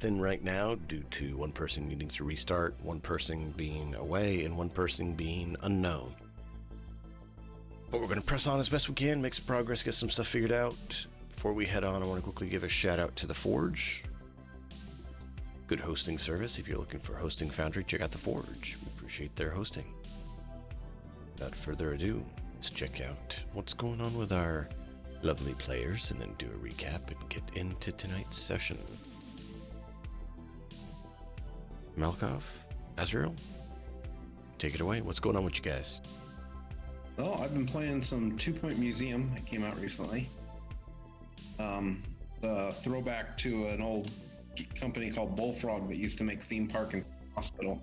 thin right now due to one person needing to restart, one person being away, and one person being unknown. But we're going to press on as best we can, make some progress, get some stuff figured out. Before we head on, I want to quickly give a shout out to The Forge. Good hosting service. If you're looking for a hosting foundry, check out The Forge. We appreciate their hosting. Without further ado, let's check out what's going on with our lovely players and then do a recap and get into tonight's session. Malkov, Azrael, take it away. What's going on with you guys? Well, I've been playing some 2 Point Museum that came out recently. The throwback to an old company called Bullfrog that used to make theme park and hospital.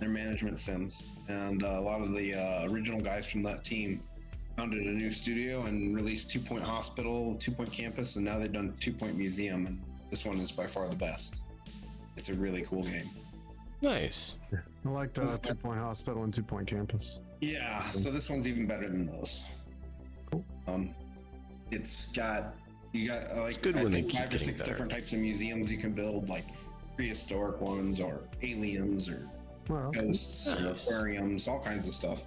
Their management sims, and a lot of the original guys from that team founded a new studio and released 2 Point Hospital, 2 Point Campus, and now they've done 2 Point Museum, and this one is by far the best. It's a really cool game. Nice. I liked 2 Point Hospital and 2 Point Campus. Yeah, so this one's even better than those. Cool. It's got like it's good I when think they keep 5 or 6 getting better. different types of museums you can build, like prehistoric ones or aliens or ghosts, and Nice. aquariums, all kinds of stuff.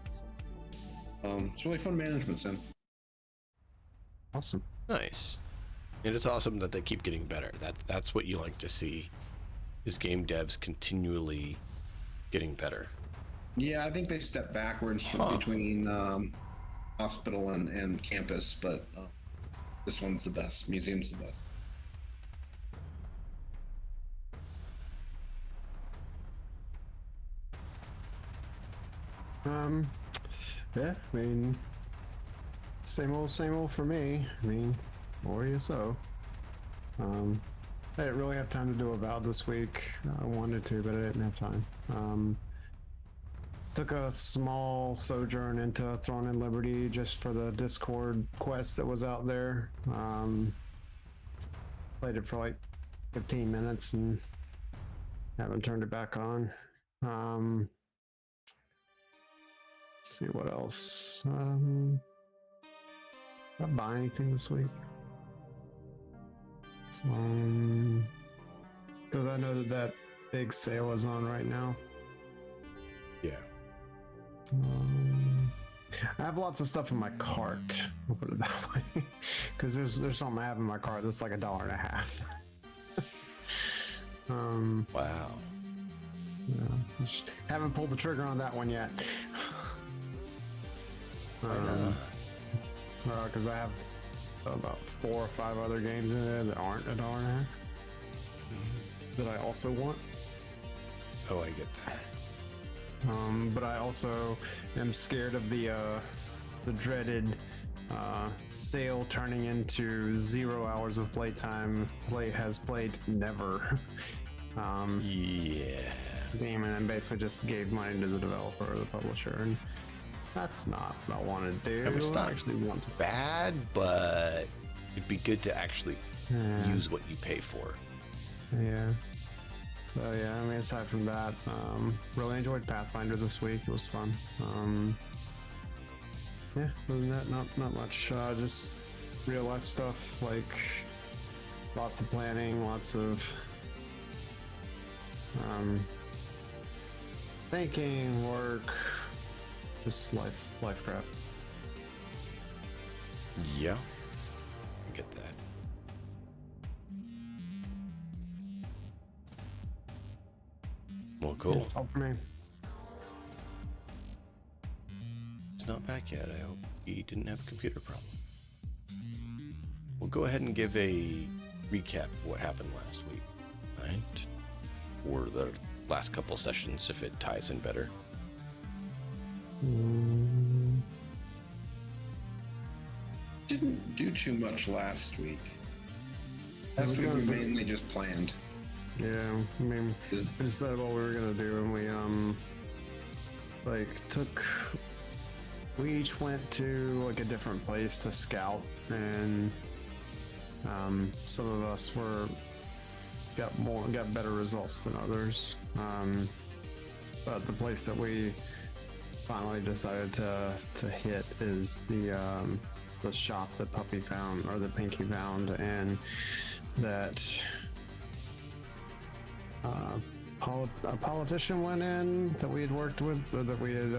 It's really fun management sim. Awesome. Nice. And it's awesome that they keep getting better. That's what you like to see, is game devs continually getting better. Yeah, I think they stepped backwards between hospital and campus, but this one's the best. Museum's the best. Yeah, I mean, same old for me. I mean, more you so. I didn't really have time to do a vow this week. I wanted to, but I didn't have time. Took a small sojourn into Throne and Liberty just for the Discord quest that was out there. Played it for like 15 minutes and haven't turned it back on. Let's see what else. Did I buy anything this week? Because I know that big sale is on right now. Yeah. I have lots of stuff in my cart. I'll put it that way. Because there's something I have in my cart that's like $1.50. Wow. Yeah, just haven't pulled the trigger on that one yet. Because I have about 4 or 5 other games in there that aren't $1.50 that I also want. Oh, I get that. But I also am scared of the dreaded sale turning into 0 hours of playtime. Play has played never. Yeah. Game, and then basically just gave money to the developer or the publisher, and that's not what I want to do. I mean, it's not actually want to. bad, but it'd be good to actually use what you pay for. Yeah. So yeah, I mean, aside from that, really enjoyed Pathfinder this week. It was fun. Yeah, other than that, not much. Just real life stuff, like lots of planning, lots of thinking, work, just life crap. Yeah. I get that. Well, cool. Yeah, that's all for me. It's not back yet. I hope he didn't have a computer problem. We'll go ahead and give a recap of what happened last week, right? Or the last couple sessions, if it ties in better. Didn't do too much last week. Last week we mainly just planned. Yeah, I mean, we decided what we were gonna do, and we we each went to like a different place to scout, and some of us got better results than others. But the place that we finally decided to hit is the shop that Puppy found, or that Pinky found, and that a politician went in that we had worked with, or that we had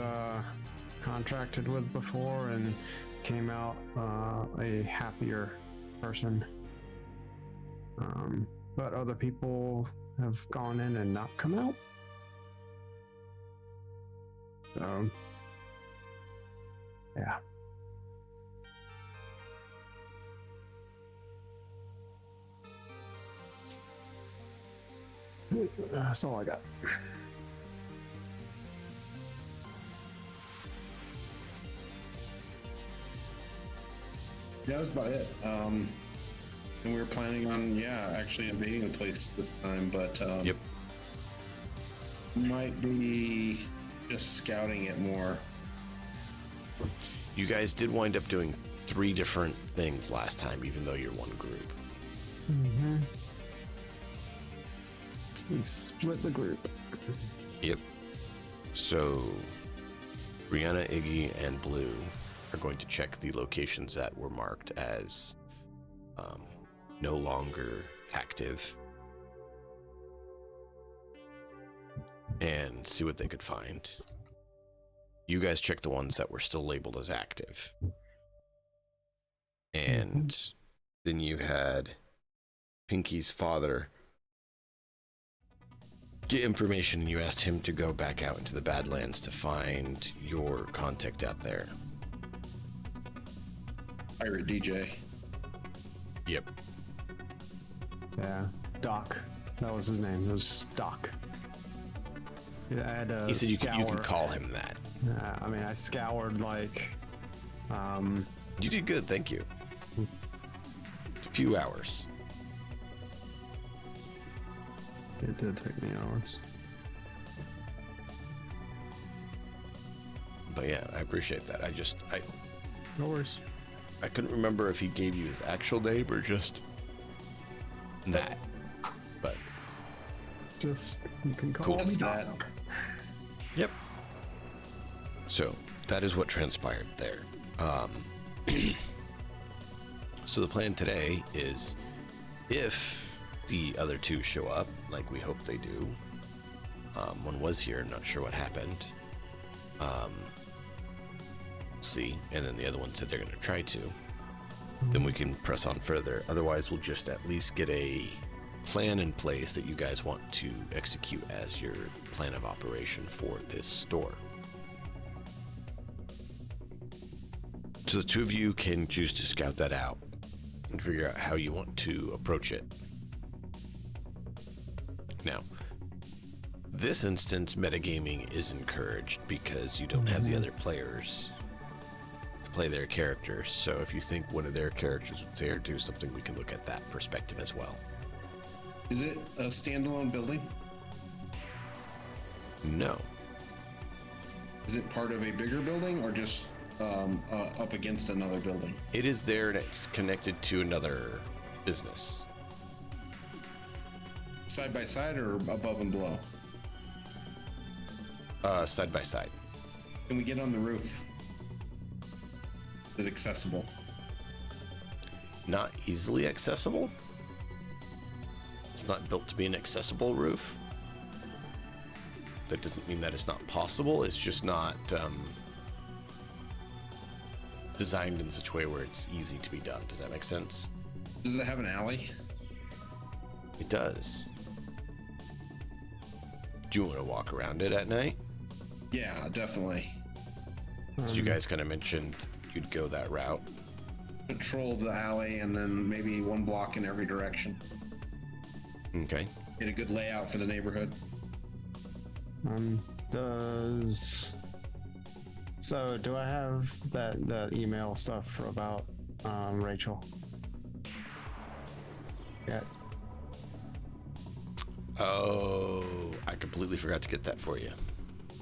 contracted with before, and came out a happier person. But other people have gone in and not come out. So, yeah. That's all I got. Yeah, that was about it. And we were planning on, actually invading the place this time, but Yep. might be just scouting it more. You guys did wind up doing 3 different things last time, even though you're one group. Mm-hmm. We split the group. Yep. So, Brianna, Iggy, and Blue are going to check the locations that were marked as no longer active and see what they could find. You guys check the ones that were still labeled as active. And then you had Pinky's father get information, and you asked him to go back out into the Badlands to find your contact out there. Pirate DJ. Yep. Yeah, Doc. That was his name. It was just Doc. Yeah, I had to He said you can scour. call him that. I mean, I scoured like. You did good, thank you. A few hours. It did take me hours. But yeah, I appreciate that. No worries. I couldn't remember if he gave you his actual name or just that. But Just, you can call Cool. me Just Doc. that. yep. So that is what transpired there. So the plan today is, if the other 2 show up, like we hope they do, one was here, not sure what happened. See, and then the other one said they're going to try to. Then we can press on further. Otherwise, we'll just at least get a plan in place that you guys want to execute as your plan of operation for this store. So the 2 of you can choose to scout that out and figure out how you want to approach it. Now, this instance, metagaming is encouraged because you don't have the other players to play their characters. So if you think one of their characters would say or do something, we can look at that perspective as well. Is it a standalone building? No. Is it part of a bigger building or just up against another building? It is there and it's connected to another business. Side by side or above and below? Side by side. Can we get on the roof? Is it accessible? Not easily accessible. It's not built to be an accessible roof. That doesn't mean that it's not possible. It's just not designed in such a way where it's easy to be done. Does that make sense? Does it have an alley? It does. Do you want to walk around it at night? Yeah, definitely. As you guys kind of mentioned, you'd go that route. Patrol the alley and then maybe 1 block in every direction. Okay. Get a good layout for the neighborhood. So do I have that email stuff about Rachel? Yeah. Oh, I completely forgot to get that for you.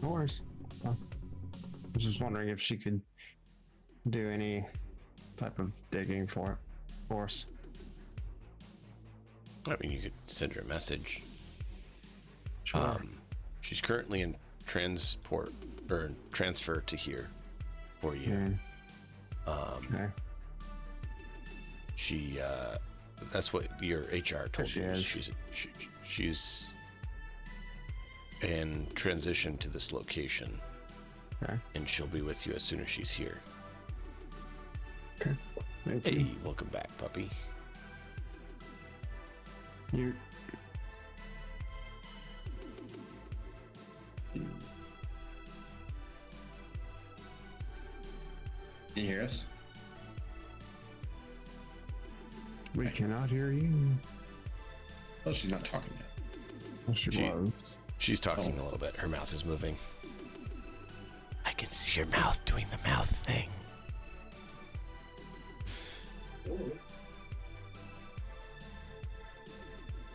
No worries. I was just wondering if she could do any type of digging for us. I mean, you could send her a message. Sure. She's currently in transport or transfer to here for you. Okay. She that's what your HR told She you. is. She's and transition to this location. Okay. And she'll be with you as soon as she's here. Okay. Thank Hey, you. welcome back, puppy. You. Can you hear us? We cannot hear you. Oh, she's not talking yet. Oh, she She- was. She's talking a little bit. Her mouth is moving. I can see your mouth doing the mouth thing.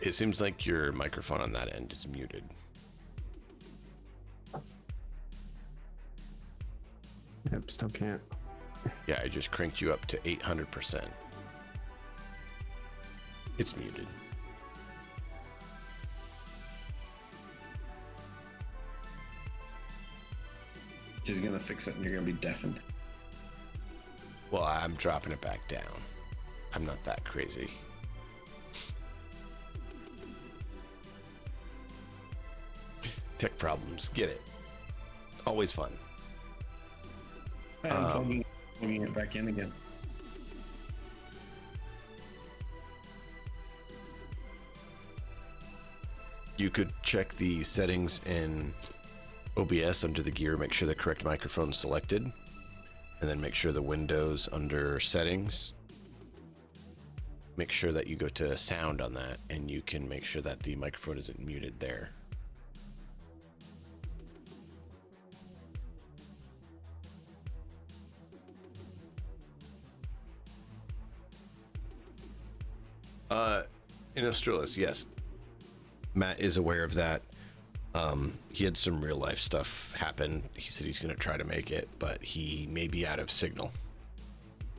It seems like your microphone on that end is muted. Yep, still can't. Yeah, I just cranked you up to 800%. It's muted. She's gonna fix it and you're gonna be deafened. Well, I'm dropping it back down. I'm not that crazy. Tech problems, get it. Always fun. I'm plugging it back in again. You could check the settings in OBS under the gear, make sure the correct microphone is selected, and then make sure the Windows under settings. Make sure that you go to sound on that, and you can make sure that the microphone isn't muted there. In Australis, yes. Matt is aware of that. He had some real life stuff happen. He said he's going to try to make it, but he may be out of signal.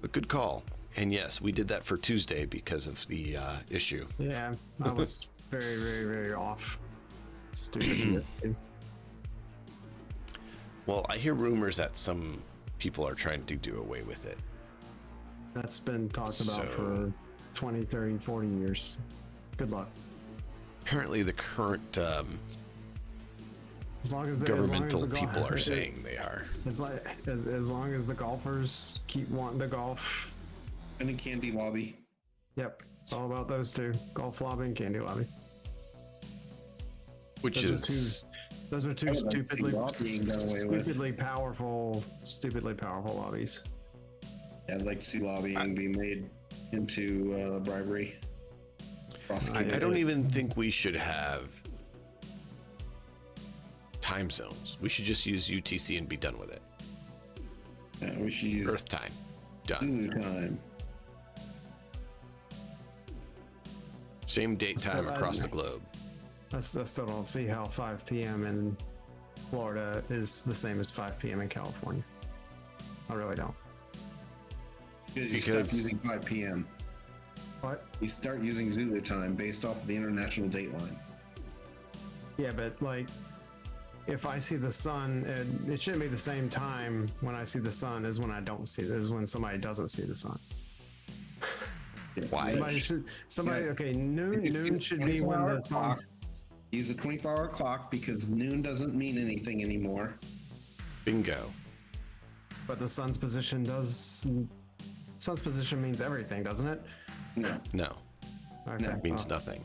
But good call. And yes, we did that for Tuesday because of the issue. Yeah, I was very, very, very off. Stupid. Well, I hear rumors that some people are trying to do away with it. That's been talked about So- for 20, 30, 40 years. Good luck. Apparently, the current As long as the, governmental as long as the people are saying they are. as long as the golfers keep wanting to golf. And a candy lobby. Yep, it's all about those two: golf lobby and candy lobby. Which Those are two I would like to see lobbying done away with. stupidly powerful lobbies. Yeah, I'd like to see lobbying be made into bribery. I don't even think we should have time zones. We should just use UTC and be done with it. Yeah, we should use Earth time. Done. Zulu time. Same date time across the globe. I still don't see how 5 p.m. in Florida is the same as 5 p.m. in California. I really don't. You Because- stop using 5 p.m. What? You start using Zulu time based off of the international dateline. Yeah, but like, if I see the sun, it shouldn't be the same time when I see the sun as when I don't see. As when somebody doesn't see the sun. Why? Okay, noon should be when the sun. clock. Use a 24-hour clock because noon doesn't mean anything anymore. Bingo. But the sun's position does. Sun's position means everything, doesn't it? No. No, Okay. it means nothing.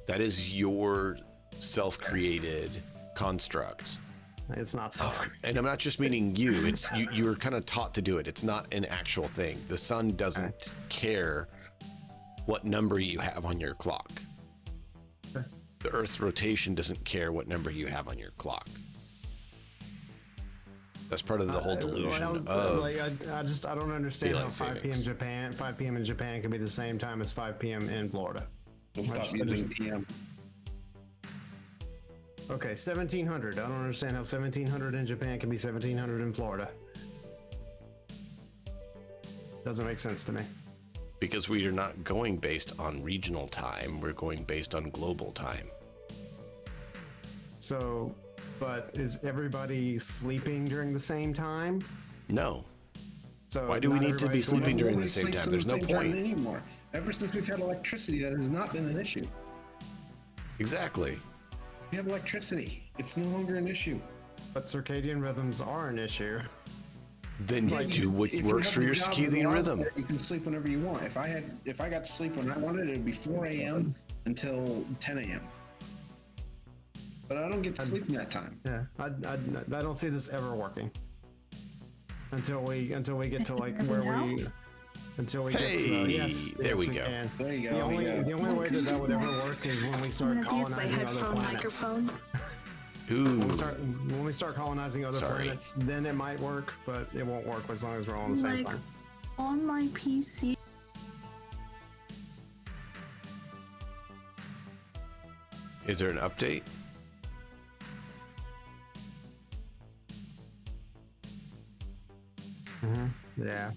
That is your self-created construct. It's not self. And I'm not just meaning you. It's you're kind of taught to do it. It's not an actual thing. The sun doesn't care what number you have on your clock. Okay. The Earth's rotation doesn't care what number you have on your clock. That's part of the whole delusion of Like, I don't understand how daylight 5 p.m. savings. 5 p.m. in Japan can be the same time as 5 p.m. in Florida. We'll stop I using PM. Okay, 1700. I don't understand how 1700 in Japan can be 1700 in Florida. Doesn't make sense to me. because we are not going based on regional time. We're going based on global time. So, but is everybody sleeping during the same time? No. So Why do we not need to be everybody's going sleeping during the Nobody same sleeps time? at There's the no same time point. anymore. Ever since we've had electricity, that has not been an issue. Exactly. We have electricity. It's no longer an issue. But circadian rhythms are an issue. Then do what If you works have for a your job circadian that rhythm. allows it, you can sleep whenever you want. If I got to sleep when I wanted, it'd be 4 a.m. until 10 a.m. But I don't get to sleep in that time. Yeah, I don't see this ever working. Until we get to like where we, until we get to yes, there we go. can. There you The go. only way that would ever work is when we start I'm gonna use my colonizing other headphone planets. microphone. Ooh, When we start colonizing other Sorry. planets, then it might work, but it won't work as long as we're all on the same Like, time. on my PC. is there an update? Yeah.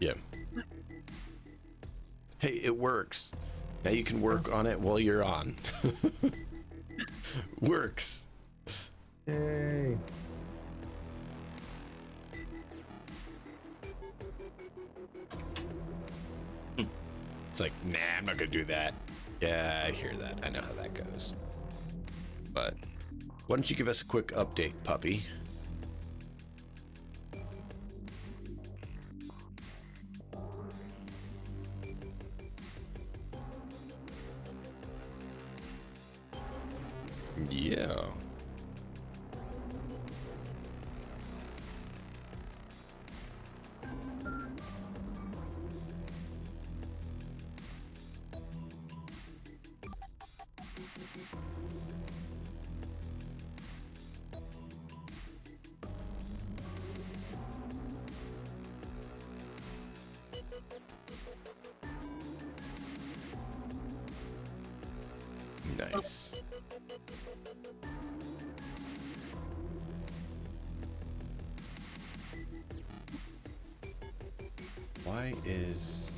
Yeah. Hey, it works. Now you can work on it while you're on. Works. Yay. It's like, nah, I'm not gonna do that. Yeah, I hear that. I know how that goes. But why don't you give us a quick update, puppy? Yeah. Nice. Why is...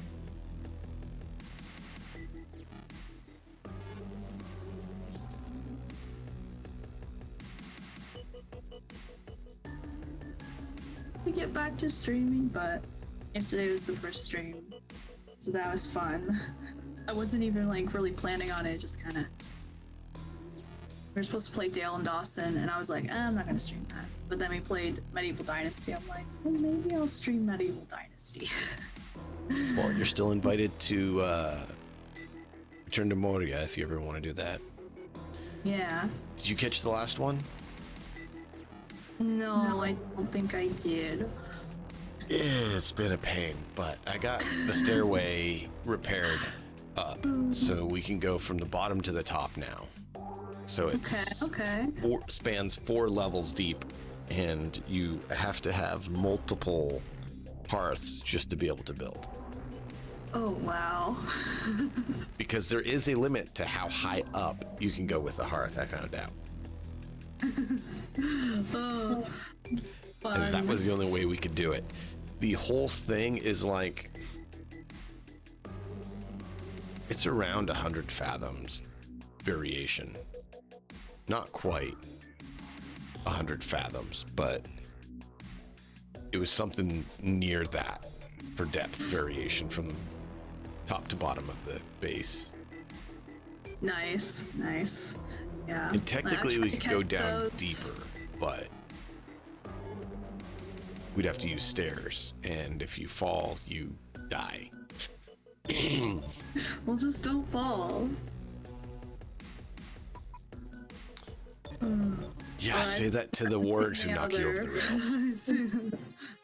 To get back to streaming, but yesterday was the first stream, so that was fun. I wasn't even like really planning on it, just kind of. We were supposed to play Dale and Dawson, and I was like, I'm not gonna stream that. But then we played Medieval Dynasty. I'm like, well, maybe I'll stream Medieval Dynasty. Well, you're still invited to return to Moria if you ever want to do that. Yeah. Did you catch the last one? No, I don't think I did. It's been a pain, but I got the stairway repaired up, so we can go from the bottom to the top now. So it's Okay. spans 4 levels deep, and you have to have multiple hearths just to be able to build. Oh wow. Because there is a limit to how high up you can go with the hearth, I found out. Oh, fun. And that was the only way we could do it. The whole thing is like, it's around 100 fathoms variation. Not quite 100 fathoms, but it was something near that for depth variation from top to bottom of the base. Nice. Yeah. And technically we could go down those. deeper, but we'd have to use stairs, and if you fall, you die. Well, just don't fall. Yeah, Well, say that to the wargs who knock you over the rails.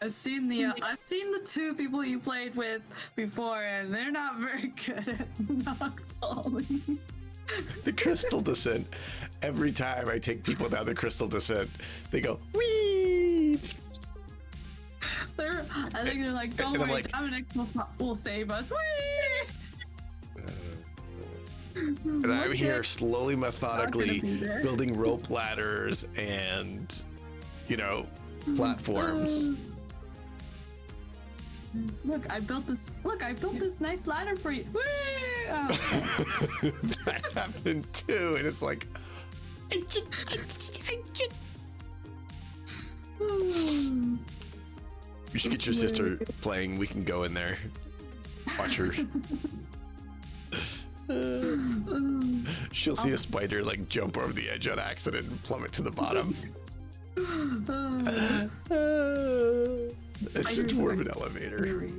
I've seen the 2 people you played with before, and they're not very good at not falling. The crystal descent. Every time I take people down the crystal descent, they go, wee! I think they're like, don't And I'm worry, like- Dominic will save us. Whee! And I'm here slowly, methodically Not gonna be there. building rope ladders and, platforms. Look, I built this nice ladder for you. Whee! Oh. That happened too, and it's like, you should get your sister playing. We can go in there, watch her She'll see a spider like jump over the edge on accident and plummet to the bottom. It's a dwarven elevator. Scary.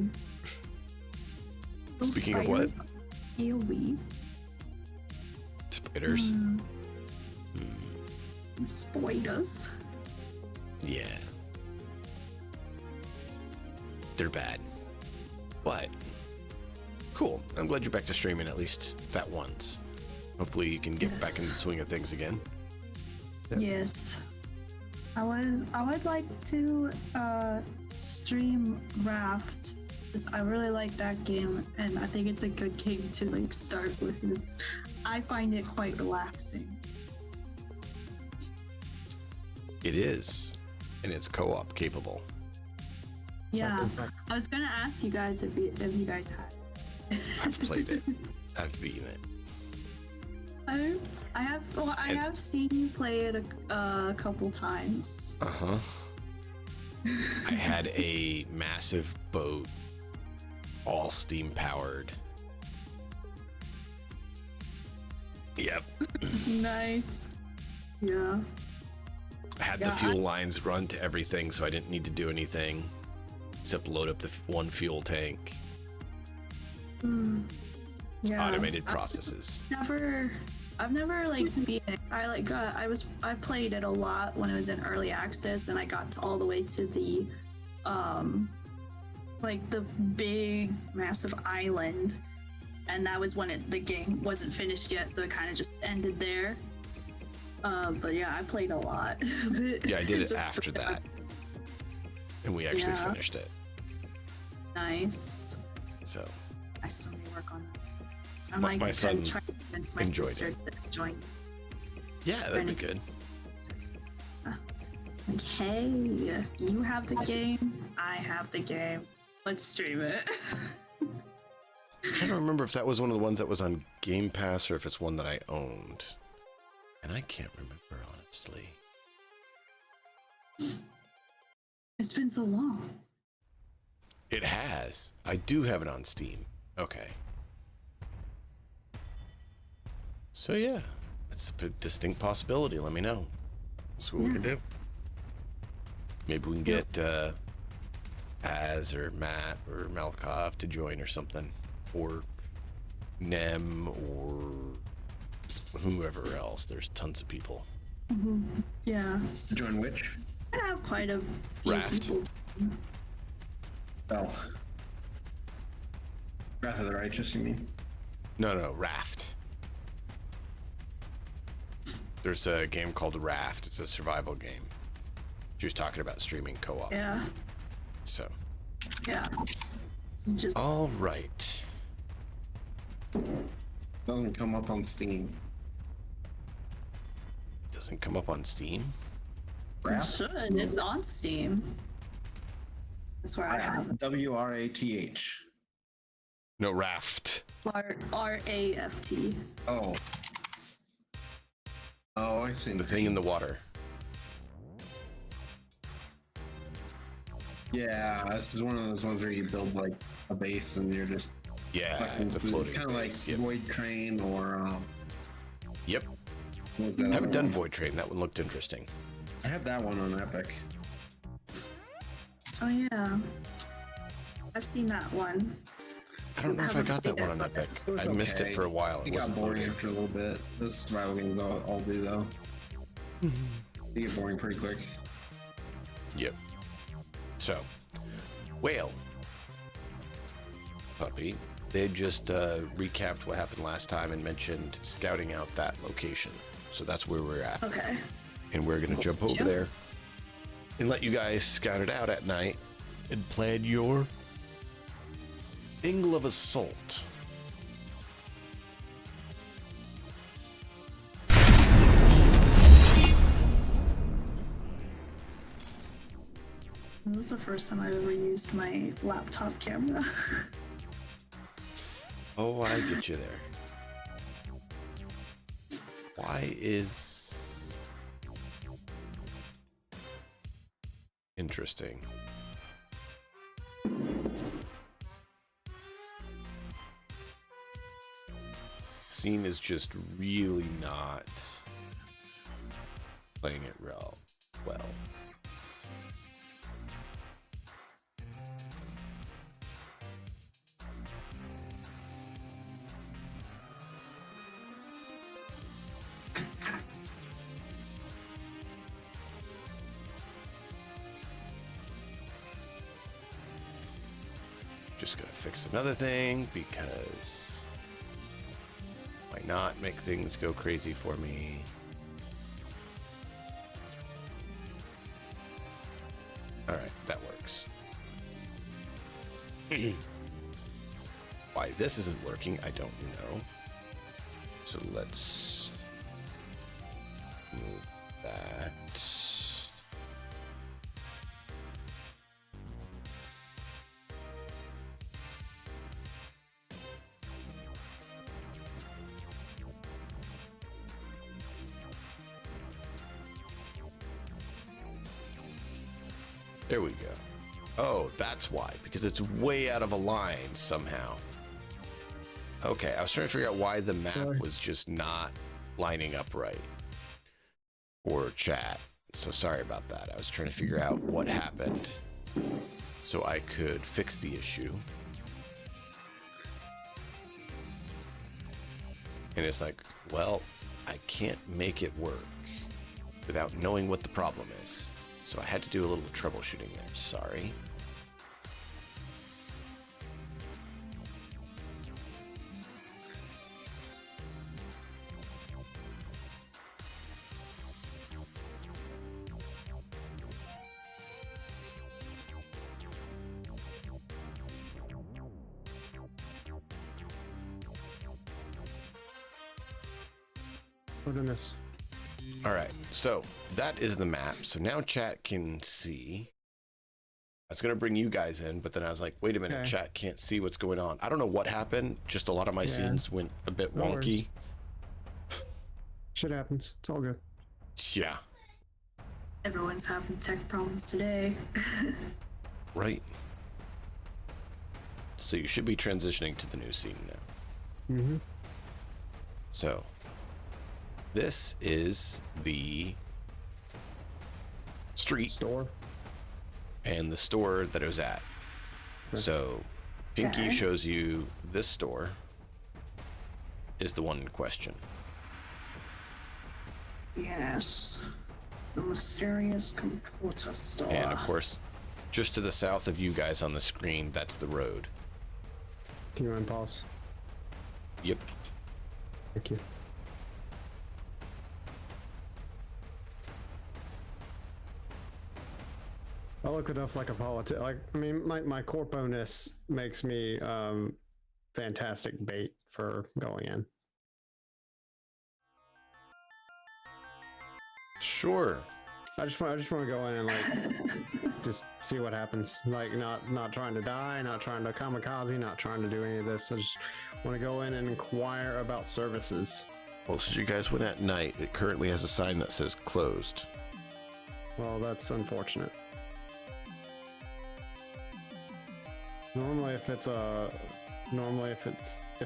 Those Speaking of what? spiders are Scary. Spiders. Spiders. Yeah. They're bad. But cool. I'm glad you're back to streaming at least that once. Hopefully you can get back in the swing of things again. Yep. Yes. I would like to stream Raft, because I really like that game, and I think it's a good game to like start with. I find it quite relaxing. It is. And it's co-op capable. Yeah. I was gonna ask you guys if you guys had. I've played it. I've beaten it. I have seen you play it a couple times. Uh-huh. I had a massive boat, all steam powered. Yep. Nice. Yeah. I had the fuel lines run to everything, so I didn't need to do anything except load up the one fuel tank. Yeah. Automated processes. I've never like beat it. I played it a lot when it was in early access, and I got all the way to the like the big massive island, and that was when the game wasn't finished yet, so it kind of just ended there. But yeah, I played a lot. Yeah, I did it after that, and we actually finished it. Nice. So I still need to work on that. my son trying to convince my enjoyed sister it. to join. Yeah, that'd be good. Like, hey, you have the game, I have the game. Let's stream it. I'm trying to remember if that was one of the ones that was on Game Pass or if it's one that I owned. And I can't remember, honestly. It's been so long. It has. I do have it on Steam. Okay. So yeah, it's a distinct possibility. Let me know. See what we can do. Maybe we can get Az or Matt or Malkov to join or something. Or Nem or whoever else. There's tons of people. Yeah. Join which? I have quite a few Raft. people. Oh. Wrath of the Righteous, you mean? No, Raft. There's a game called Raft. It's a survival game. She was talking about streaming co-op. Yeah. So. Yeah. Just. All right. Doesn't come up on Steam. Doesn't come up on Steam. It Wrath? should. It's on Steam. That's where I have it. WRATH. No, Raft. RAFT. Oh. Oh, I see. The thing in the water. Yeah, this is one of those ones where you build like a base and you're just. Yeah, collecting it's a food. floating It's kind of like base, yep. Void Train or. Yep. what was that I haven't other done one? Void Train. That one looked interesting. I have that one on Epic. Oh yeah. I've seen that one. I don't know if I got that one on Epic. It was I missed it okay. for a while. It It got wasn't boring loading. after a little bit. Those survival games all do though. They get boring pretty quick. Yep. So, Whale. Puppy. They just recapped what happened last time and mentioned scouting out that location. So that's where we're at. Okay. And we're going to jump over Jump. there and let you guys scout it out at night and plan your angle of assault. This is the first time I've ever used my laptop camera. Oh, I get you there. Why is... Interesting. scene is just really not playing it well. Just gonna fix another thing because why not make things go crazy for me? All right, that works. Why this isn't working, I don't know. So let's move that. There we go. Oh, that's why, because it's way out of a line somehow. Okay, I was trying to figure out why the map was just not lining up right. Or chat. So sorry about that. I was trying to figure out what happened so I could fix the issue. And it's like, well, I can't make it work without knowing what the problem is. So I had to do a little troubleshooting there. Sorry. Put in this. All right, so that is the map. So now chat can see. I was going to bring you guys in, but then I was like, wait a minute, Okay. chat can't see what's going on. I don't know what happened. Just a lot of my scenes went a bit No wonky. Shit happens. It's all good. Yeah, Everyone's having tech problems today. right. So you should be transitioning to the new scene now. Mm-hmm. So this is the street Store. and the store that it was at. Okay. So Pinky Okay. shows you this store is the one in question. Yes. The mysterious computer store. And of course, just to the south of you guys on the screen, that's the road. Can you unpause? Yep. Thank you. I look enough like a politic. Like, I mean, my corpo-ness makes me fantastic bait for going in. Sure. I just want to go in and like just see what happens. Like not trying to die, not trying to kamikaze, not trying to do any of this. I just want to go in and inquire about services. Well, since you guys went at night, it currently has a sign that says closed. Well, that's unfortunate. Normally, if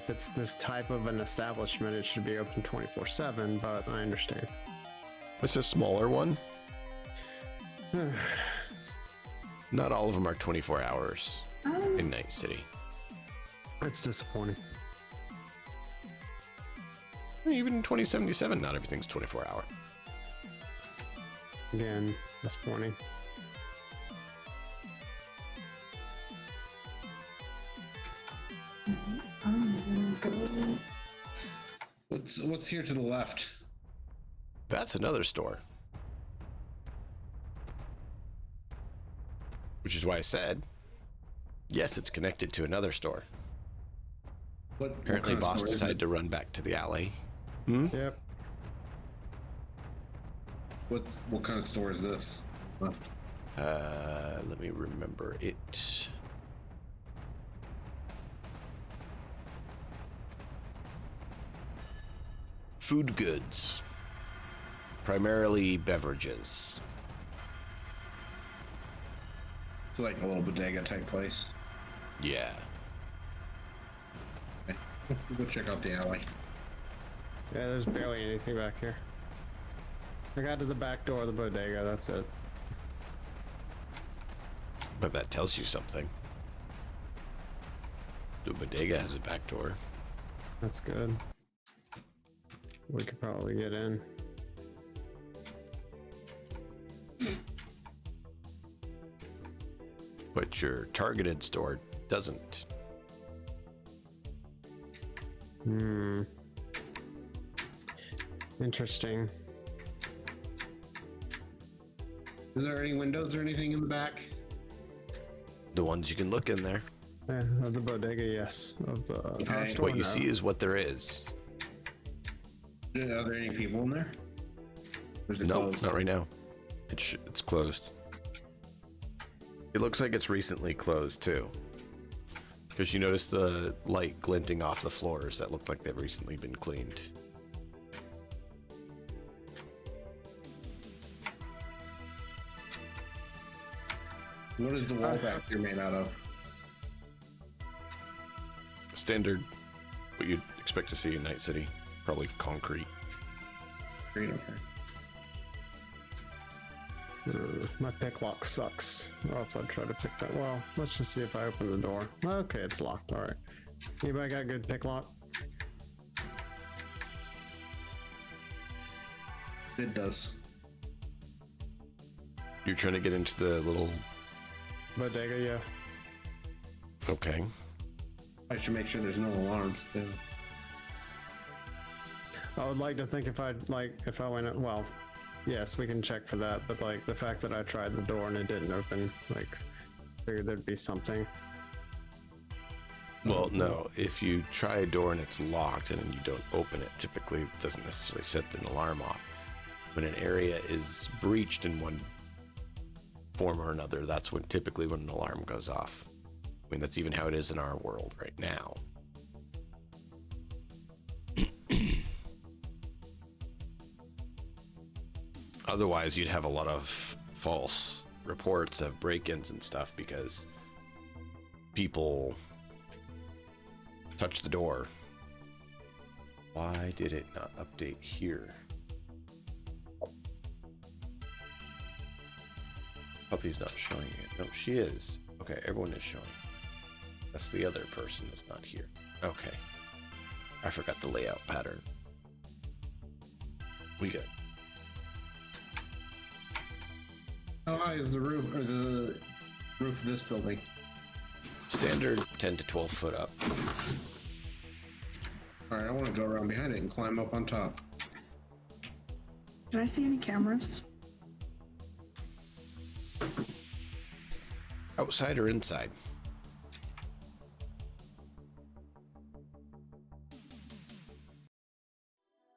it's this type of an establishment, it should be open 24/7. But I understand. It's a smaller one. Not all of them are 24 hours in Night City. It's disappointing. Even in 2077, not everything's 24 hour. Again, disappointing. What's here to the left? That's another store. Which is why I said, yes, it's connected to another store. What Apparently, kind of boss store is decided it? to run back to the alley. Yep. What kind of store is this left? Let me remember it. Food goods. Primarily beverages. It's like a little bodega type place. Yeah. Okay. We'll go check out the alley. Yeah, there's barely anything back here. I got to the back door of the bodega, that's it. But that tells you something. The bodega has a back door. That's good. We could probably get in. But your targeted store doesn't. Hmm. Interesting. Is there any windows or anything in the back? The ones you can look in there. Yeah, of the bodega, yes. Of the power Okay. store, What you no. see is what there is. Are there any people in there? Or is it No, closed? not right now. It's closed. It looks like it's recently closed too. Because you notice the light glinting off the floors that look like they've recently been cleaned. What is the wall back here made out of? Standard, what you'd expect to see in Night City. Probably concrete. Great, okay. My pick lock sucks. Or else I'd try to pick that. Well, let's just see if I open the door. Okay, it's locked. Alright. Anybody got a good pick lock? It does. You're trying to get into the little... Bodega, yeah. Okay. I should make sure there's no alarms too. I would like to think if I went in, well, yes, we can check for that, but like the fact that I tried the door and it didn't open, like, figured there'd be something. Well, no. If you try a door and it's locked and you don't open it, typically it doesn't necessarily set an alarm off. When an area is breached in one form or another, that's when typically when an alarm goes off. I mean, that's even how it is in our world right now. Otherwise, you'd have a lot of false reports of break-ins and stuff because people touch the door. Why did it not update here? Puppy's not showing it. No, she is. Okay, everyone is showing. That's the other person that's not here. Okay. I forgot the layout pattern. We good. How high is the roof of this building? Standard 10 to 12 foot up. Alright, I want to go around behind it and climb up on top. Can I see any cameras? Outside or inside?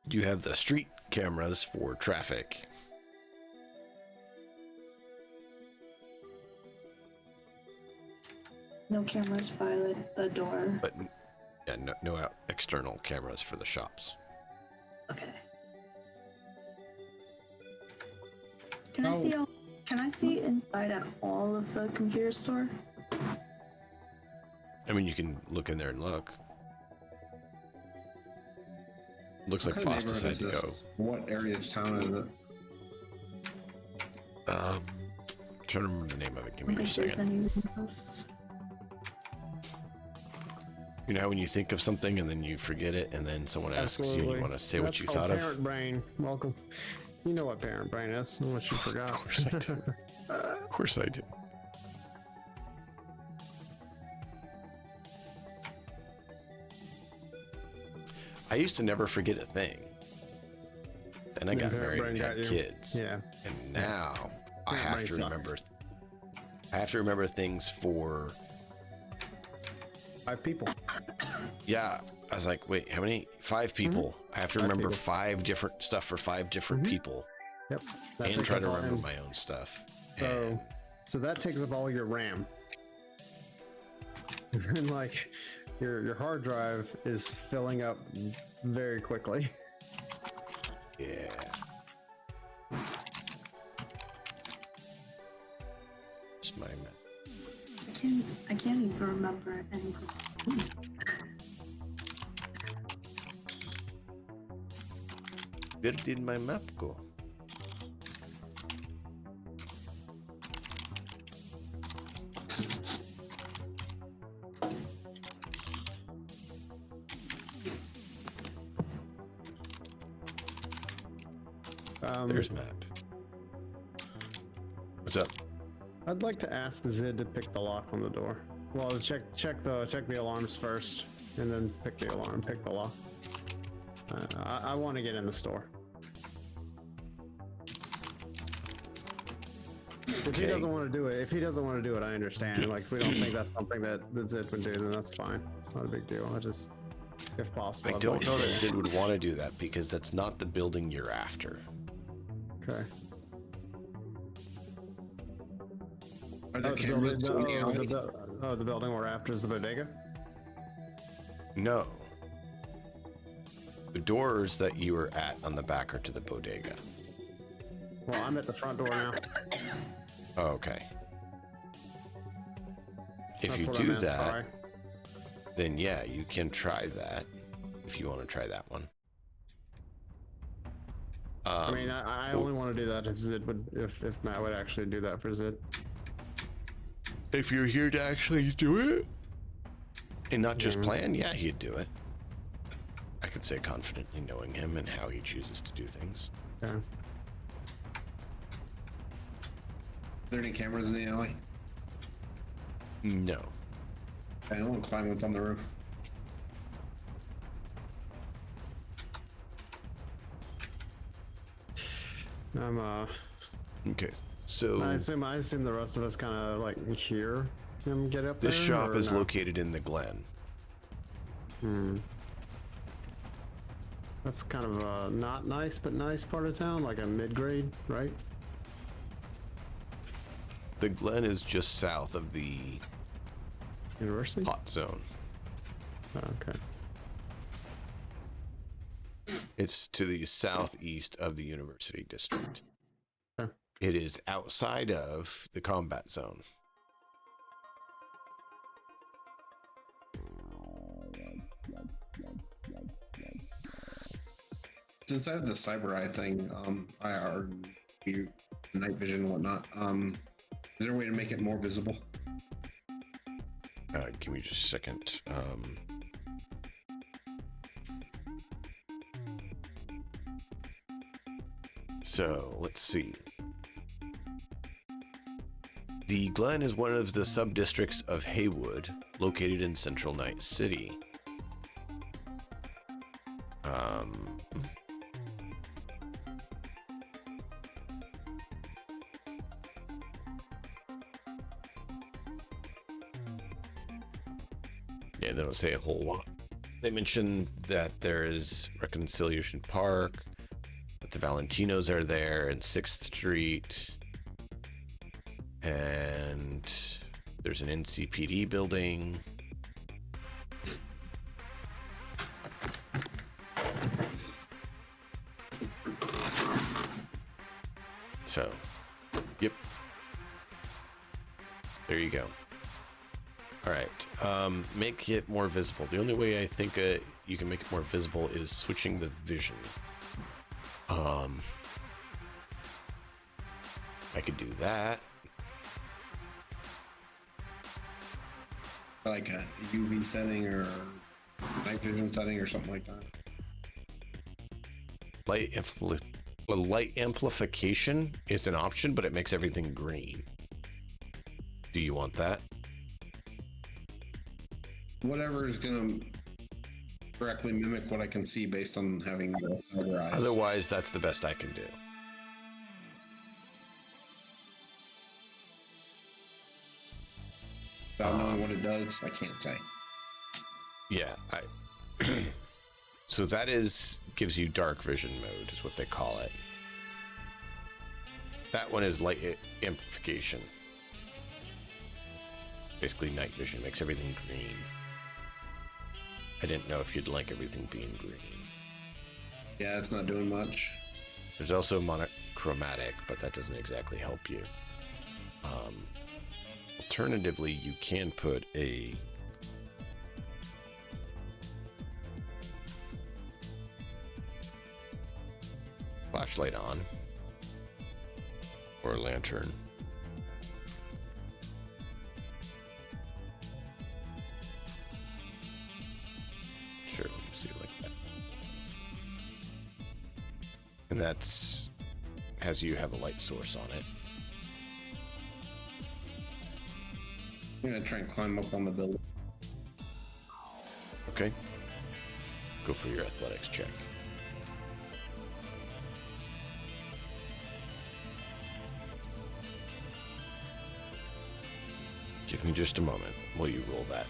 You have the street cameras for traffic. No cameras by the door. But yeah, no external cameras for the shops. Okay. Can I see inside at all of the computer store? I mean, you can look in there and look. Looks like What kind of Foss decided to neighborhood is go. this? What area of town is it? Trying to remember the name of it. Give I me don't just a think there's second. any windows. You know how when you think of something and then you forget it, and then someone asks you, and Absolutely. you want to say what That's you called thought of? parent brain. Welcome. You know what parent brain is, unless you forgot. Of course I do. Of course I do. I used to never forget a thing. Then I got Parent married brain and got had you. kids. Yeah. And now I Parent have brain to sucks. remember. I have to remember things for. 5 people. Yeah, I was like, wait, how many? 5 people. I have to 5 remember people. 5 different stuff for 5 different people, Yep. That and takes try up to all- remember and my own stuff. So, And so that takes up all your RAM. And like, your hard drive is filling up very quickly. yeah, it's my mess. I can't even remember anything. Where did my map go? There's map. What's up? I'd like to ask Zid to pick the lock on the door. Well, check the alarms first, and then pick the alarm, pick the lock. I want to get in the store. If he doesn't want to do it, I understand. Like, if we don't think that's something that Zid would do, then that's fine. It's not a big deal. I just, if possible. I don't know that Zid would want to do that because that's not the building you're after. Okay. Are there cameras in the alley? The building we're after is the bodega? No. The doors that you were at on the back are to the bodega. Well, I'm at the front door now. Oh, okay. If That's you what I do meant, that, sorry. then yeah, you can try that if you want to try that one. I mean, I only want to do that if Zid would, if Matt would actually do that for Zid. If you're here to actually do it and not just plan, yeah, he'd do it. I could say confidently knowing him and how he chooses to do things. Yeah. Are there any cameras in the alley? No. Okay, I'm gonna climb up on the roof. Okay, so I assume the rest of us kind of like hear him get up there. this shop or is no? located in the Glen. That's kind of a not nice but nice part of town, like a mid-grade, right? The Glen is just south of the University? hot zone. Oh, okay. It's to the southeast of the University District. Okay. It is outside of the combat zone. Since I have the cyber eye thing, IR, night vision and whatnot, is there a way to make it more visible? Give me just a second. So let's see. The Glen is one of the sub-districts of Haywood, located in central Night City. Yeah, they don't say a whole lot. They mention that there is Reconciliation Park, that the Valentinos are there, and 6th Street, and there's an NCPD building. So, yep. There you go. All right, make it more visible. The only way I think you can make it more visible is switching the vision. I could do that. Like a UV setting or night vision setting or something like that. Light amplification is an option, but it makes everything green. Do you want that? Whatever is gonna correctly mimic what I can see based on having the cyber eyes. Otherwise, that's the best I can do. Without knowing what it does, I can't say. Yeah, so that gives you dark vision mode, is what they call it. That one is light amplification. Basically, night vision makes everything green. I didn't know if you'd like everything being green. Yeah, it's not doing much. There's also monochromatic, but that doesn't exactly help you. Alternatively, you can put a flashlight on. Or a lantern. Sure, we'll see it like that. And that's has you have a light source on it. I'm gonna try and climb up on the building. Okay. Go for your athletics check. Give me just a moment while you roll that.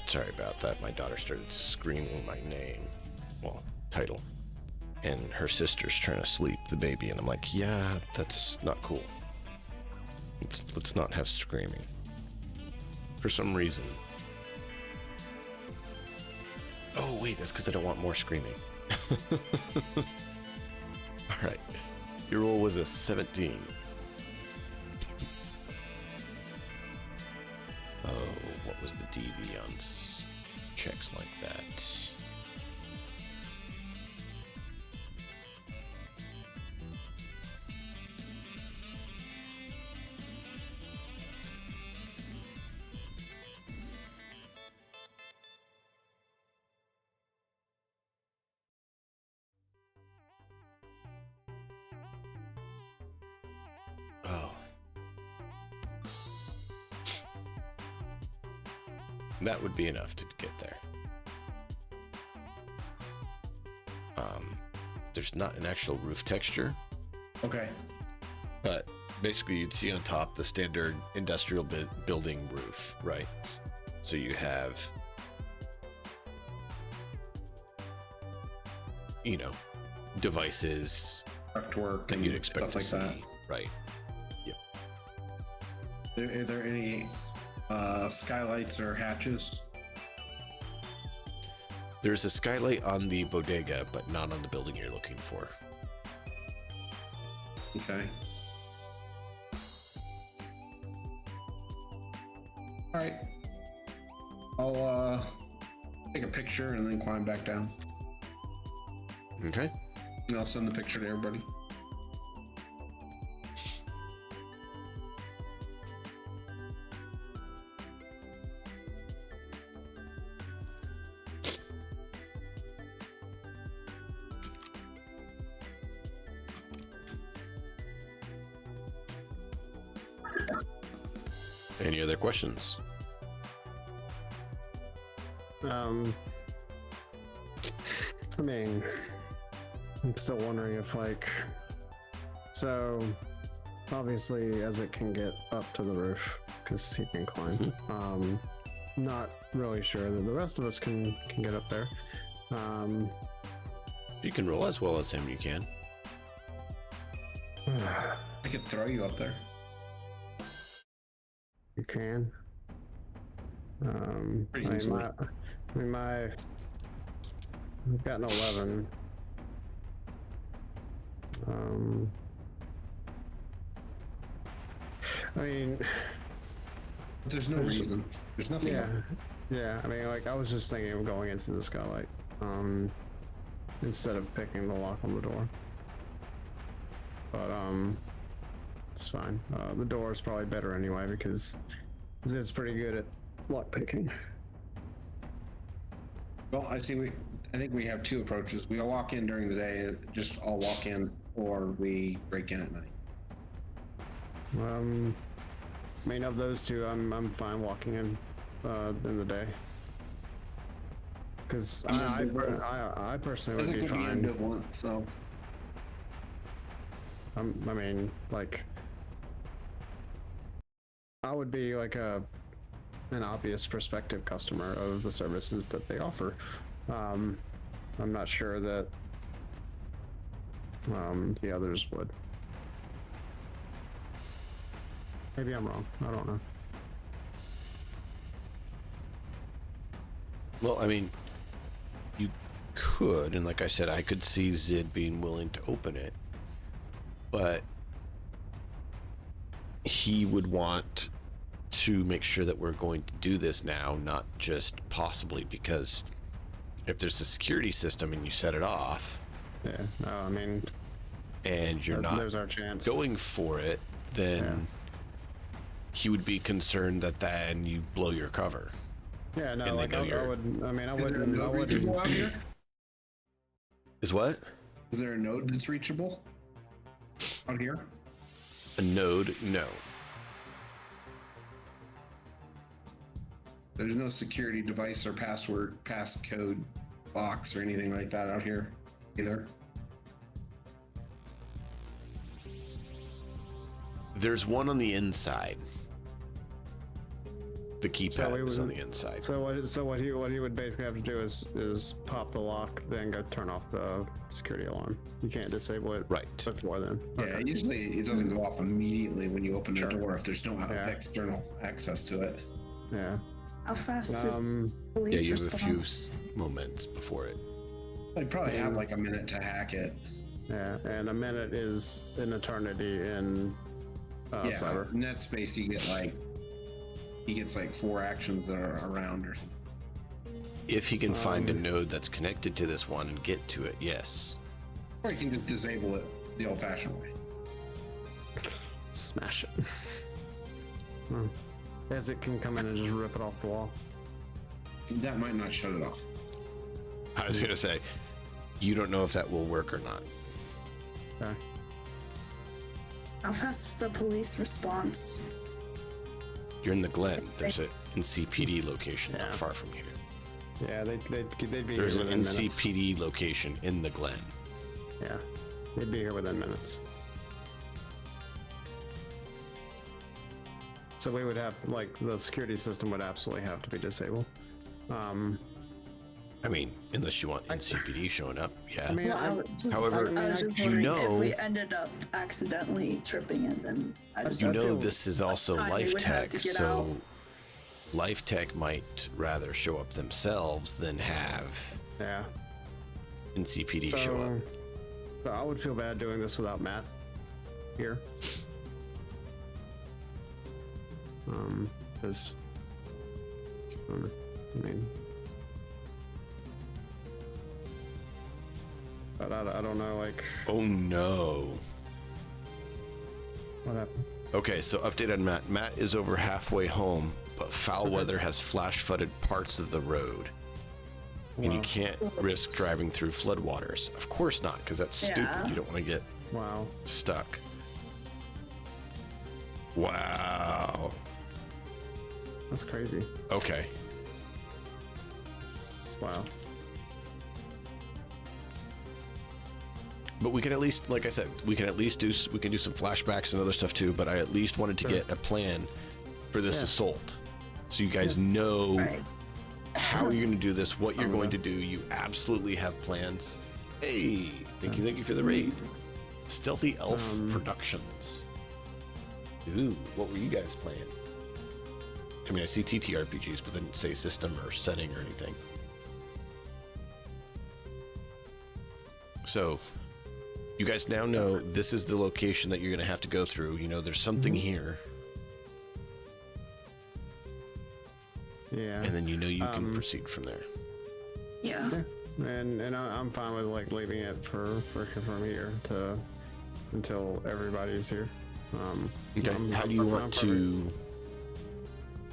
Sorry about that. My daughter started screaming my name. Well, title. And her sister's trying to sleep the baby, and I'm like, yeah, that's not cool. Let's not have screaming. For some reason. Oh, wait, that's because I don't want more screaming. Alright. Your roll was a 17. Oh, what was the DV on checks like that? Oh. That would be enough to get there. There's not an actual roof texture, Okay. but basically you'd see on top the standard industrial building roof, right? So you have, you know, devices Ductwork that and you'd expect to stuff like see, right? that. Are there any skylights or hatches? There's a skylight on the bodega, but not on the building you're looking for. Okay. All right. I'll take a picture and then climb back down. Okay. And I'll send the picture to everybody. Any other questions? I mean, I'm still wondering if, like, so obviously as it can get up to the roof because he can climb. Not really sure that the rest of us can get up there. If you can roll as well as him, you can. I could throw you up there. You can. Pretty I easily. mean, I've got an 11. I mean, There's no reason. There's nothing. yeah. I mean, like I was just thinking of going into the skylight, instead of picking the lock on the door. But it's fine. The door is probably better anyway because Zid's pretty good at lock picking. Well, I think we have two approaches. We all walk in during the day, just all walk in, or we break in at night. I mean, of those two, I'm fine walking in the day. Because I personally would be fine. Ambivalent, so I mean, like, I would be like an obvious prospective customer of the services that they offer. I'm not sure that the others would. Maybe I'm wrong. I don't know. Well, I mean, you could, and like I said, I could see Zid being willing to open it, but he would want to make sure that we're going to do this now, not just possibly, because if there's a security system and you set it off, Yeah. No, I mean, and you're not there's our chance. going for it, then he would be concerned that then you blow your cover. Yeah, no, And they like know I you're- would. I mean, I is there a wouldn't. I node wouldn't. reachable out here? Is what? Is there a node that's reachable out here? A node? No. There's no security device or passcode box or anything like that out here either. There's one on the inside. The keypad is on the inside. So what he would basically have to do is pop the lock, then go turn off the security alarm. You can't disable it Right. before then. Yeah, usually it doesn't go off immediately when you open the door if there's no external access to it. Yeah. How fast is Um. Yeah, police you have a few response? moments before it. They probably have like a minute to hack it. Yeah. And a minute is an eternity in Cyber. Net space he gets like 4 actions that are around or something. If he can find a node that's connected to this one and get to it, yes. Or you can just disable it the old-fashioned way. Smash it. As it can come in and just rip it off the wall. That might not shut it off. I was gonna say, you don't know if that will work or not. Okay. How fast is the police response? You're in the Glen. There's an NCPD location not Yeah. far from here. Yeah, they'd be There's here an within minutes. NCPD location in the Glen. Yeah, they'd be here within minutes. So we would have, like, the security system would absolutely have to be disabled. I mean, unless you want NCPD showing up, yeah. I mean, Well, I was just, However, I was just you wondering know- if we ended up accidentally tripping it, then I just You know feel this is also time we Life would have Tech, to get so out. Life Tech might rather show up themselves than have yeah. NCPD show up. So I would feel bad doing this without Matt here. Because, I mean, but I don't know, like, Oh no. what happened. Okay, so update on Matt. Matt is over halfway home, but foul weather has flash-flooded parts of the road. And you Wow. can't risk driving through floodwaters. Of course not, because that's Yeah. stupid. You don't want to get Wow. stuck. Wow. That's crazy. Okay. Wow. But we can at least, like I said, we can do some flashbacks and other stuff too. But I at least wanted to get a plan for this assault, so you guys know how you're going to do this, what you're going to do. You absolutely have plans. Hey, thank you for the raid. Stealthy Elf Productions. Ooh, what were you guys playing? I mean, I see TTRPGs, but didn't say system or setting or anything. So, you guys now know this is the location that you're going to have to go through. You know, there's something here. Yeah. And then you know you can proceed from there. Yeah. And I'm fine with like leaving it from here to until everybody's here. Okay. How do you want to?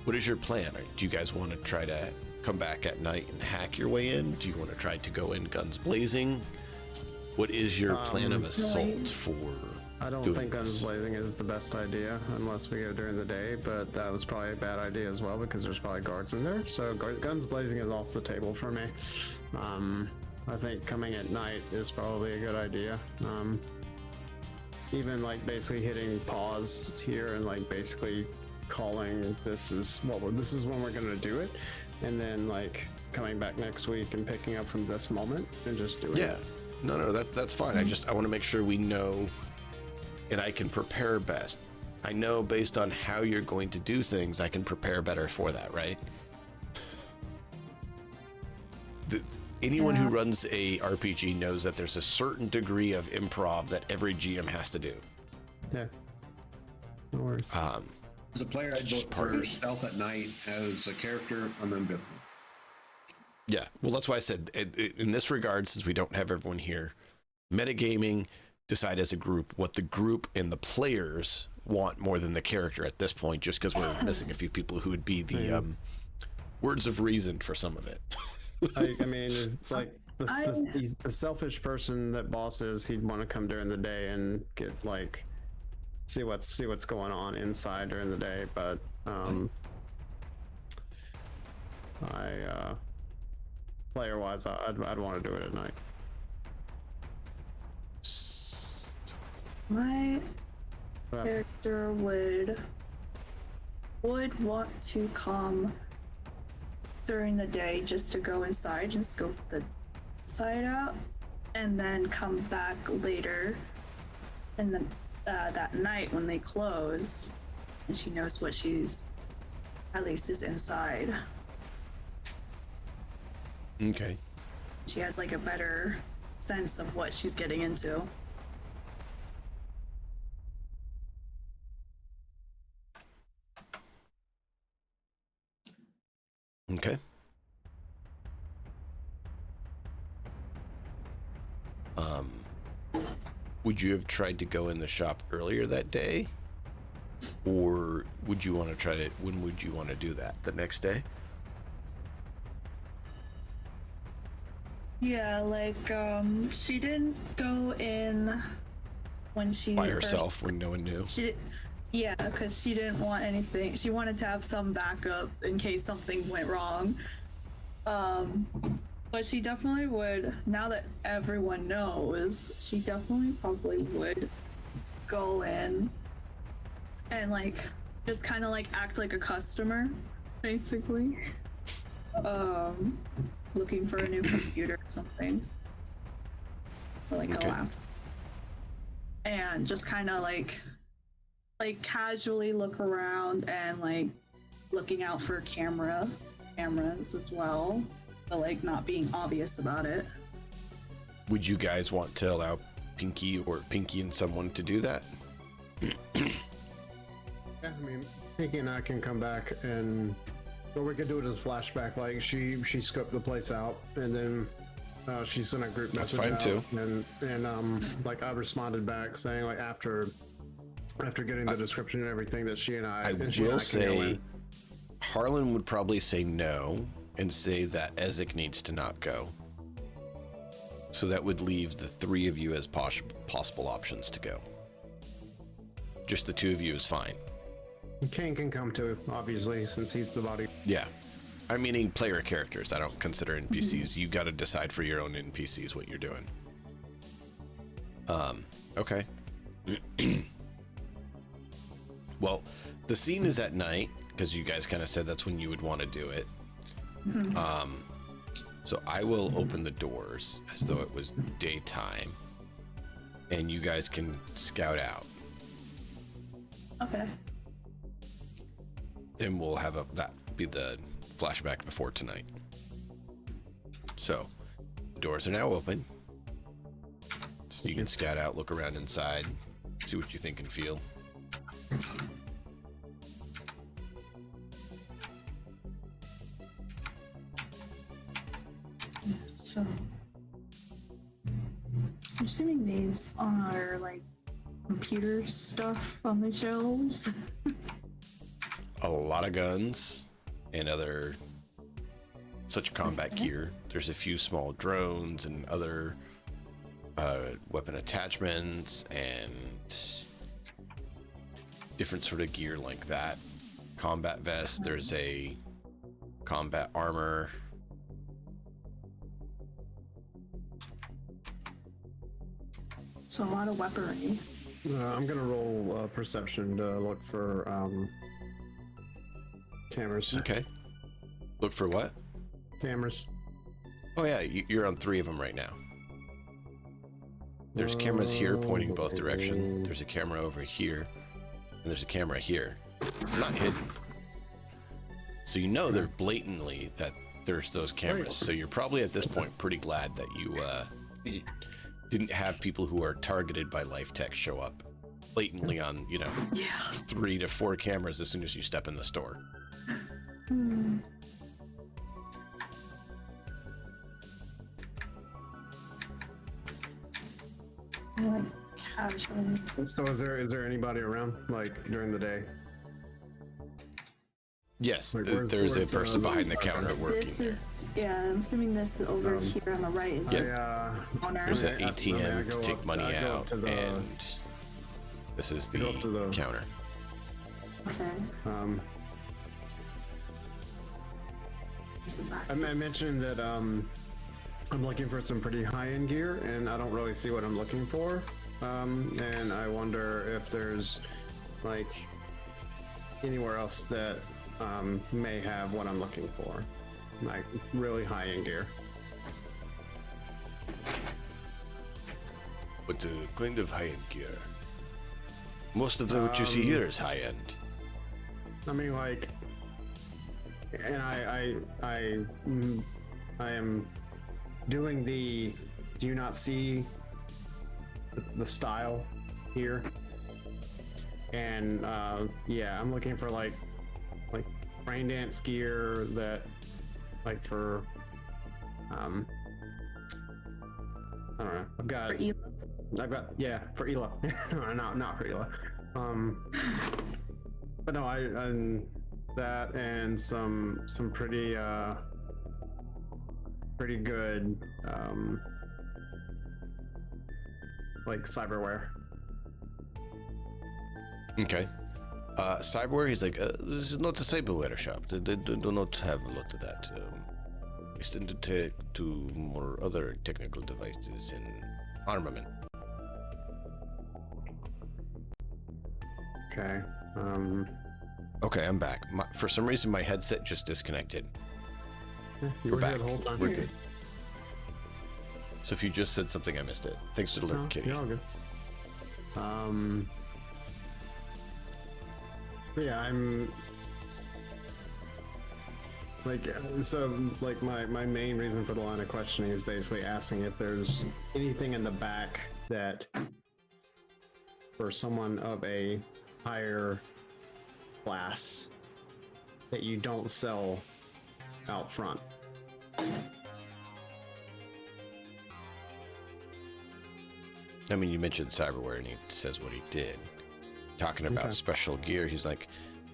What is your plan? Do you guys want to try to come back at night and hack your way in? Do you want to try to go in guns blazing? What is your plan of assault for? I don't think guns blazing is the best idea unless we go during the day, but that was probably a bad idea as well because there's probably guards in there. So guns blazing is off the table for me. I think coming at night is probably a good idea. Even like basically hitting pause here and like basically calling this is when we're gonna do it, and then like coming back next week and picking up from this moment and just doing it. Yeah. No, that's fine. I want to make sure we know, and I can prepare best. I know based on how you're going to do things, I can prepare better for that, right? Anyone who runs a RPG knows that there's a certain degree of improv that every GM has to do. Yeah. No worries. As a player, I'd vote for stealth at night as a character, and then build. Yeah, well, that's why I said in this regard, since we don't have everyone here, metagaming, decide as a group what the group and the players want more than the character at this point, just because we're missing a few people who would be the words of reason for some of it. I mean, like the selfish person that boss is, he'd want to come during the day and get like see what's going on inside during the day, but player wise, I'd want to do it at night. My character would want to come during the day just to go inside and scope the side out, and then come back later in the that night when they close, and she knows what she's at least is inside. Okay. She has like a better sense of what she's getting into. Okay. Would you have tried to go in the shop earlier that day? Or would you want to try to, when would you want to do that? The next day? Yeah, like, she didn't go in when she By herself, when no one knew? Yeah, because she didn't want anything. She wanted to have some backup in case something went wrong. But she definitely would, now that everyone knows, she definitely probably would go in and like just kind of like act like a customer, basically. Looking for a new computer or something. Or like a laptop. And just kind of like casually look around and like looking out for cameras as well, but like not being obvious about it. Would you guys want to allow Pinky and someone to do that? Yeah, I mean, Pinky and I can come back and, or we could do it as flashback. Like she scoped the place out, and then she sent a group message out. That's fine too. And like I responded back saying like after getting the description and everything that she and I will say, Harlan would probably say no and say that Ezek needs to not go. So that would leave the three of you as possible options to go. Just the two of you is fine. Kane can come too, obviously, since he's the body. Yeah. I'm meaning player characters. I don't consider NPCs. You got to decide for your own NPCs what you're doing. Okay. Well, the scene is at night because you guys kind of said that's when you would want to do it. So I will open the doors as though it was daytime, and you guys can scout out. Okay. And we'll have that be the flashback before tonight. So the doors are now open. So you can scout out, look around inside, see what you think and feel. So I'm assuming these are like computer stuff on the shelves. A lot of guns and other such combat gear. There's a few small drones and other weapon attachments and different sort of gear like that. Combat vest, there's a combat armor. So a lot of weaponry. I'm gonna roll perception to look for cameras. Okay. Look for what? Cameras. Oh yeah, you're on 3 of them right now. There's cameras here pointing both direction. There's a camera over here, and there's a camera here. They're not hidden, so you know they're blatantly that there's those cameras. So you're probably at this point pretty glad that you didn't have people who are targeted by life tech show up blatantly on 3 to 4 cameras as soon as you step in the store. I like casual. So is there anybody around like during the day? Yes, Like, there's a where's person the- behind the counter working This there. is I'm assuming this over here on the right is Yep. the counter. There's an I mean, I ATM to go take up- money I go up out, to the- and this is I go up to the the- counter. Okay. There's the back. I mentioned that I'm looking for some pretty high-end gear, and I don't really see what I'm looking for. And I wonder if there's like anywhere else that may have what I'm looking for, like really high-end gear. What kind of high-end gear? Most of what you see here is high-end. I mean, like, and I am doing the. Do you not see the style here? And yeah, I'm looking for like rain dance gear that, like for I don't know. For Ela. I've got yeah for Ela. No, not for Ela. But no, I that and some pretty good like cyberware. Okay. Cyberware, he's like, this is not a cyberware shop. They do not have a lot of that. Extended to more other technical devices and armament. Okay. Okay, I'm back. For some reason, my headset just disconnected. You We're were back. good the whole time. We're good. So if you just said something, I missed it. Thanks for the alert, No, Kitty. you're all good. Yeah, I'm like so like my main reason for the line of questioning is basically asking if there's anything in the back that for someone of a higher class that you don't sell out front. I mean, you mentioned cyberware, and he says what he did. Talking about Okay. special gear, he's like,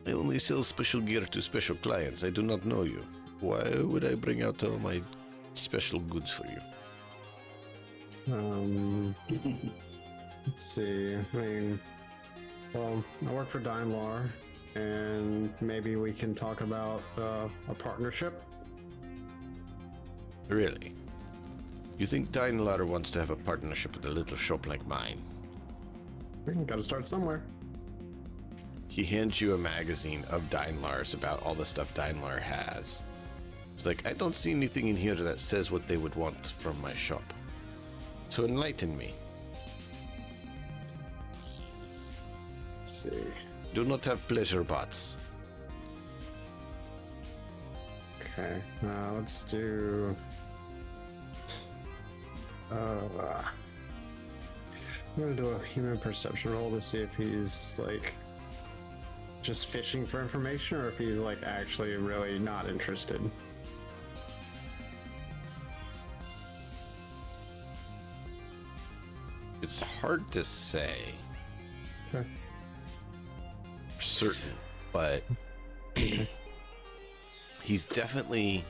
I only sell special gear to special clients. I do not know you. Why would I bring out all my special goods for you? Let's see. I mean, well, I work for Daimler, and maybe we can talk about a partnership. Really? You think Dainlar wants to have a partnership with a little shop like mine? Gotta start somewhere. He hands you a magazine of Dainlar's about all the stuff Dainlar has. It's like, I don't see anything in here that says what they would want from my shop. So enlighten me. Let's see. Do not have pleasure bots. Okay, let's do. I'm gonna do a human perception roll to see if he's like just fishing for information or if he's like actually really not interested. It's hard to say Okay. for certain, but he's definitely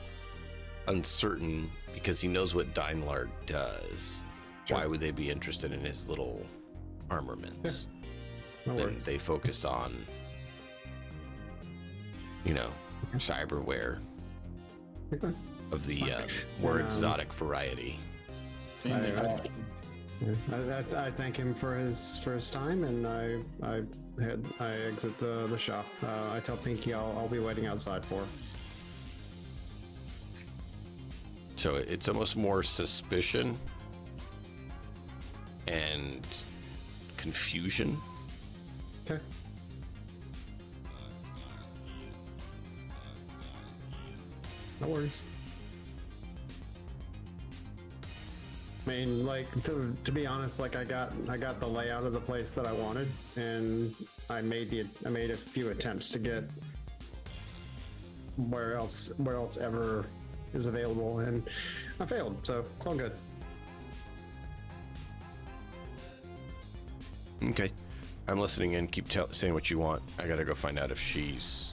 uncertain because he knows what Dainlar does. Sure. Why would they be interested in his little armaments? No And worries. they focus on, cyberware Okay. of the more exotic variety. I thank him for his time, and I exit the shop. I tell Pinky I'll be waiting outside for her. So it's almost more suspicion and confusion. Okay. No worries. I mean, like, to be honest, like I got the layout of the place that I wanted, and I made a few attempts to get where else ever is available, and I failed, so it's all good. Okay. I'm listening in. Keep saying what you want. I gotta go find out if she's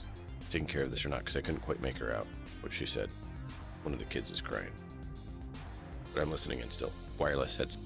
taking care of this or not, because I couldn't quite make her out what she said. One of the kids is crying. But I'm listening in still. Wireless heads.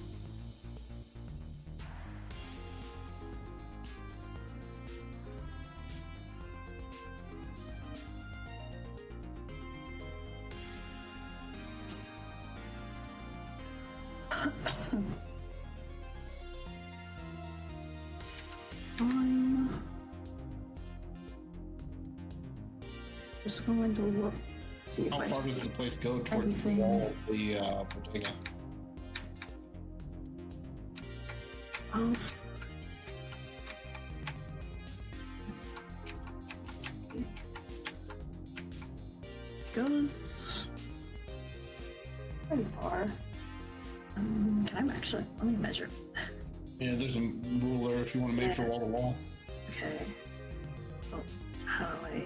Just going to look, see if How I far see does the place go towards the anything. wall of the bodega? Oh. Goes pretty far. Can I actually? Let me measure. Yeah, there's a ruler if you want to measure wall to wall. Okay. Oh, how do I?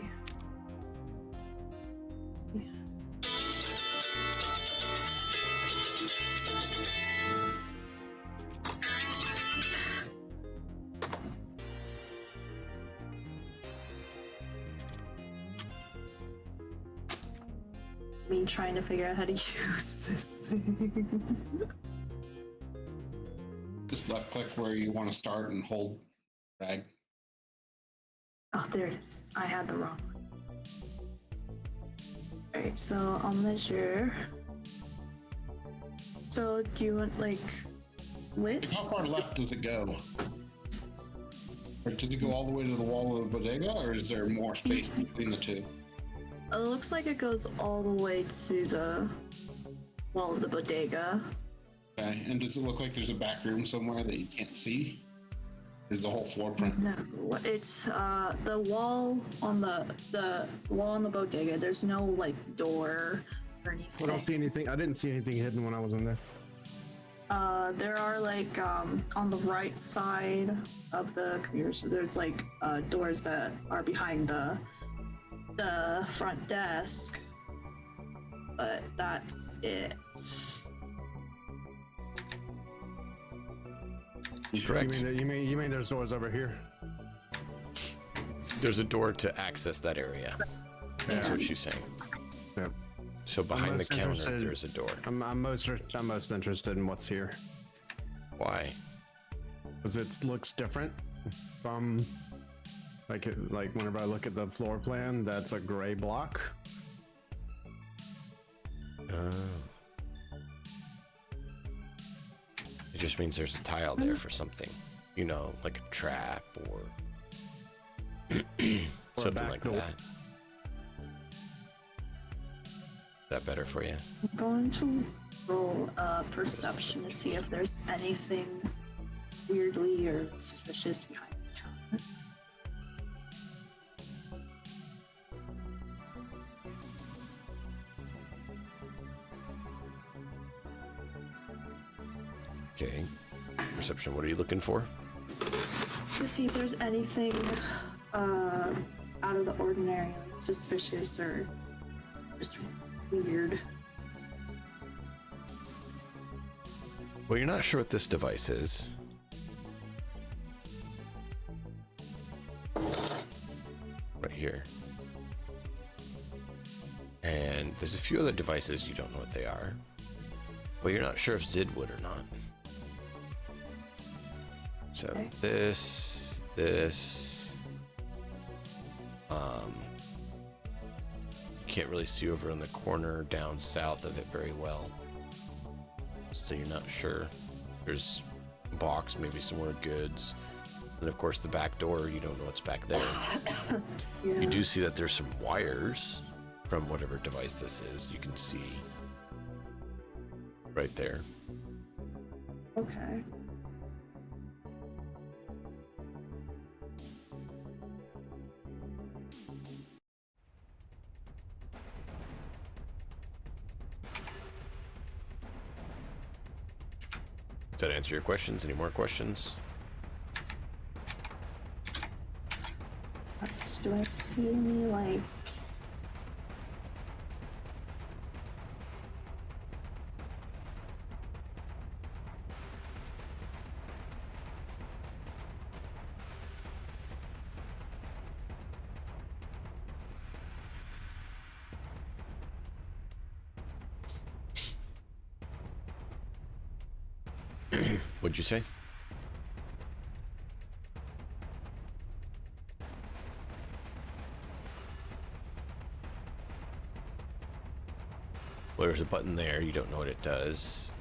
Me trying to figure out how to use this thing. Just left click where you want to start and hold drag. Oh, there it is. I had the wrong one. Alright, so I'll measure. So do you want like width? Like, how far left does it go? Or does it go all the way to the wall of the bodega, or is there more space between the two? It looks like it goes all the way to the wall of the bodega. Okay, and does it look like there's a back room somewhere that you can't see? There's the whole floor print. No, it's the wall on the wall on the bodega. There's no like door or anything. I don't see anything. I didn't see anything hidden when I was in there. There are like on the right side of the computer, so there's like doors that are behind the front desk, but that's it. Correct. You mean there's doors over here? There's a door to access that area. That's what she's saying. Yep. So behind the most counter, interested- there's a door. I'm most interested in what's here Why? because it looks different from like whenever I look at the floor plan, that's a gray block. just means there's a tile there for something, you know, like a trap or something like that. Is that better for you? I'm going to roll perception to see if there's anything weirdly or suspicious behind the counter. Okay. Perception, what are you looking for? To see if there's anything out of the ordinary, like suspicious or just weird. Well, you're not sure what this device is. Right here. And there's a few other devices you don't know what they are. But you're not sure if Zid would or not. So Okay. this, can't really see over in the corner down south of it very well. So you're not sure. There's a box, maybe some more goods. And of course the back door, you don't know what's back there. Yeah. You do see that there's some wires from whatever device this is. You can see right there. Okay. Does that answer your questions? Any more questions? Do I see any like What'd you say? Well, there's a button there. You don't know what it does.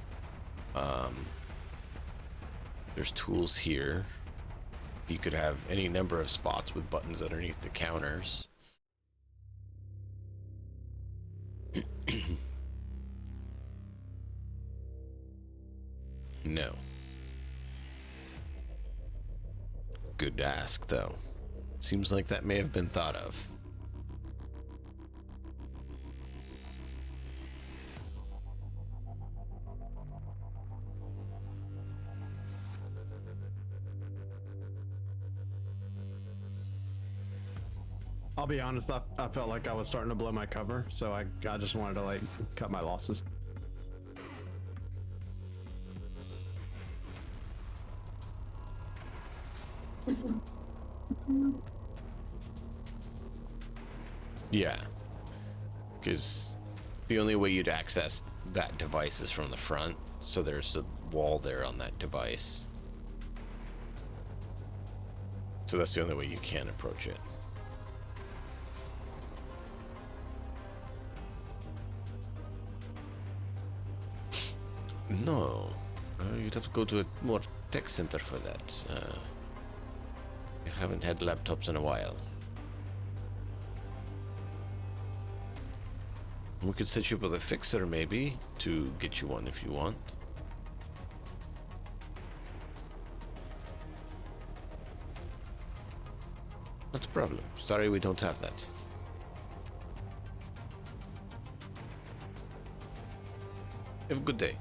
There's tools here. You could have any number of spots with buttons underneath the counters. No. Good to ask, though. Seems like that may have been thought of. I'll be honest, I felt like I was starting to blow my cover, so I just wanted to like cut my losses. Yeah. Because the only way you'd access that device is from the front, so there's a wall there on that device. So that's the only way you can approach it. No. You'd have to go to a more tech center for that. I haven't had laptops in a while. We could set you up with a fixer, maybe, to get you one if you want. Not a problem. Sorry, we don't have that. Have a good day.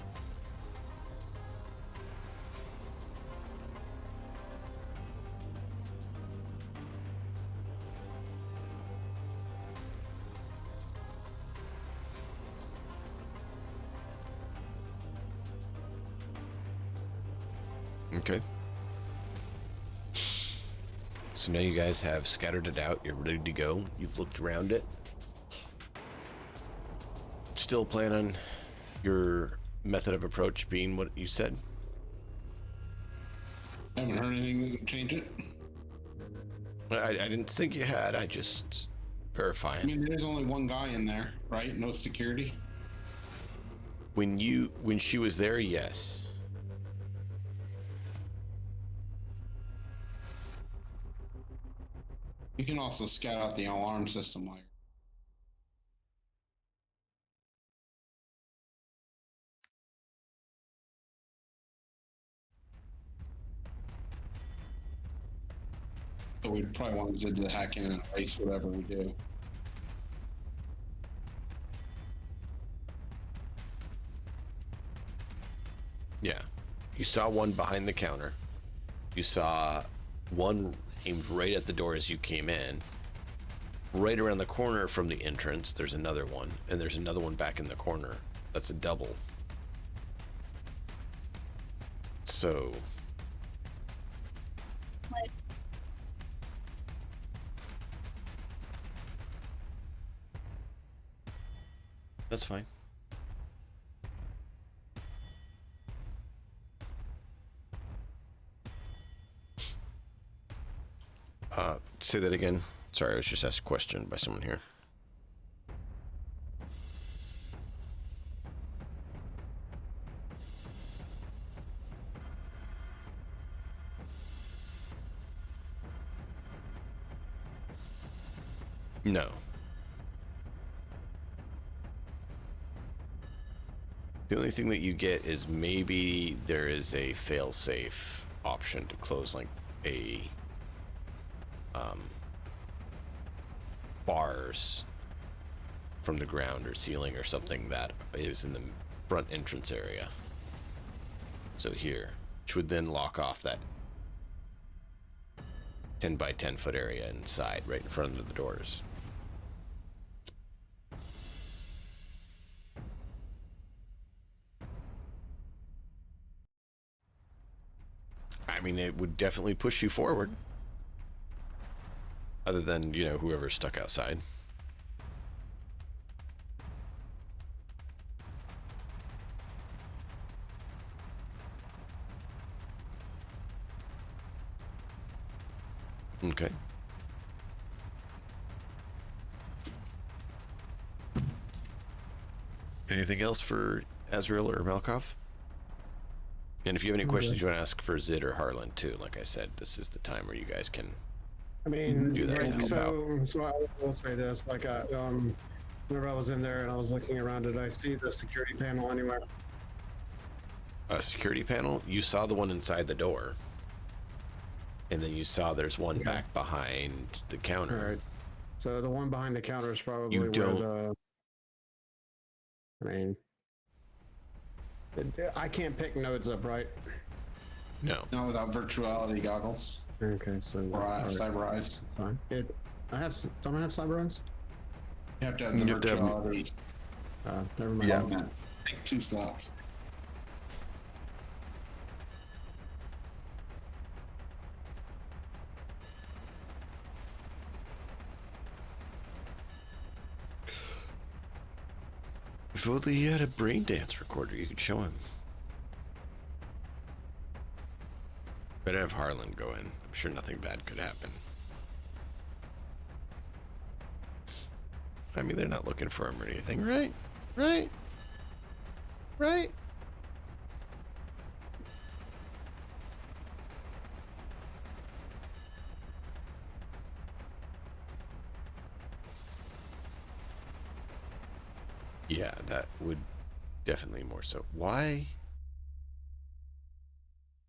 Okay. So now you guys have scattered it out. You're ready to go. You've looked around it. Still plan on your method of approach being what you said? I haven't heard anything that could change it. I didn't think you had. I just I verifying. mean, there's only one guy in there, right? No security. When she was there, yes. You can also scout out the alarm system while you're. So we'd probably want to hack in and erase whatever we do. Yeah. You saw one behind the counter. You saw one aimed right at the door as you came in. Right around the corner from the entrance, there's another one. And there's another one back in the corner. That's a double. So... Like, That's fine. Say that again. Sorry, I was just asked a question by someone here. No. The only thing that you get is maybe there is a fail-safe option to close like a bars from the ground or ceiling or something that is in the front entrance area. So here, which would then lock off that 10 by 10 foot area inside right in front of the doors. I mean, it would definitely push you forward. Other than, you know, whoever's stuck outside. Okay. Anything else for Azrael or Malkov? And if you have any questions you want to ask for Zid or Harlan too, like I said, this is the time where you guys can I mean, do that to help out. so I will say this, like, whenever I was in there and I was looking around, did I see the security panel anywhere? A security panel? You saw the one inside the door. And then you saw there's one back behind the counter. All right. So the one behind the counter is probably You where don't- the... I mean... I can't pick nodes up, right? No. Not without virtuality goggles Okay, so... or all right, cyber eyes. that's fine. Don't I have cyber eyes? You have to have the You have to have- virtuality. Never mind. Yeah. Take 2 slots. If only he had a brain dance recorder, you could show him. Better have Harlan go in. I'm sure nothing bad could happen. I mean, they're not looking for him or anything, right? Right? Right? Yeah, that would definitely more so. Why?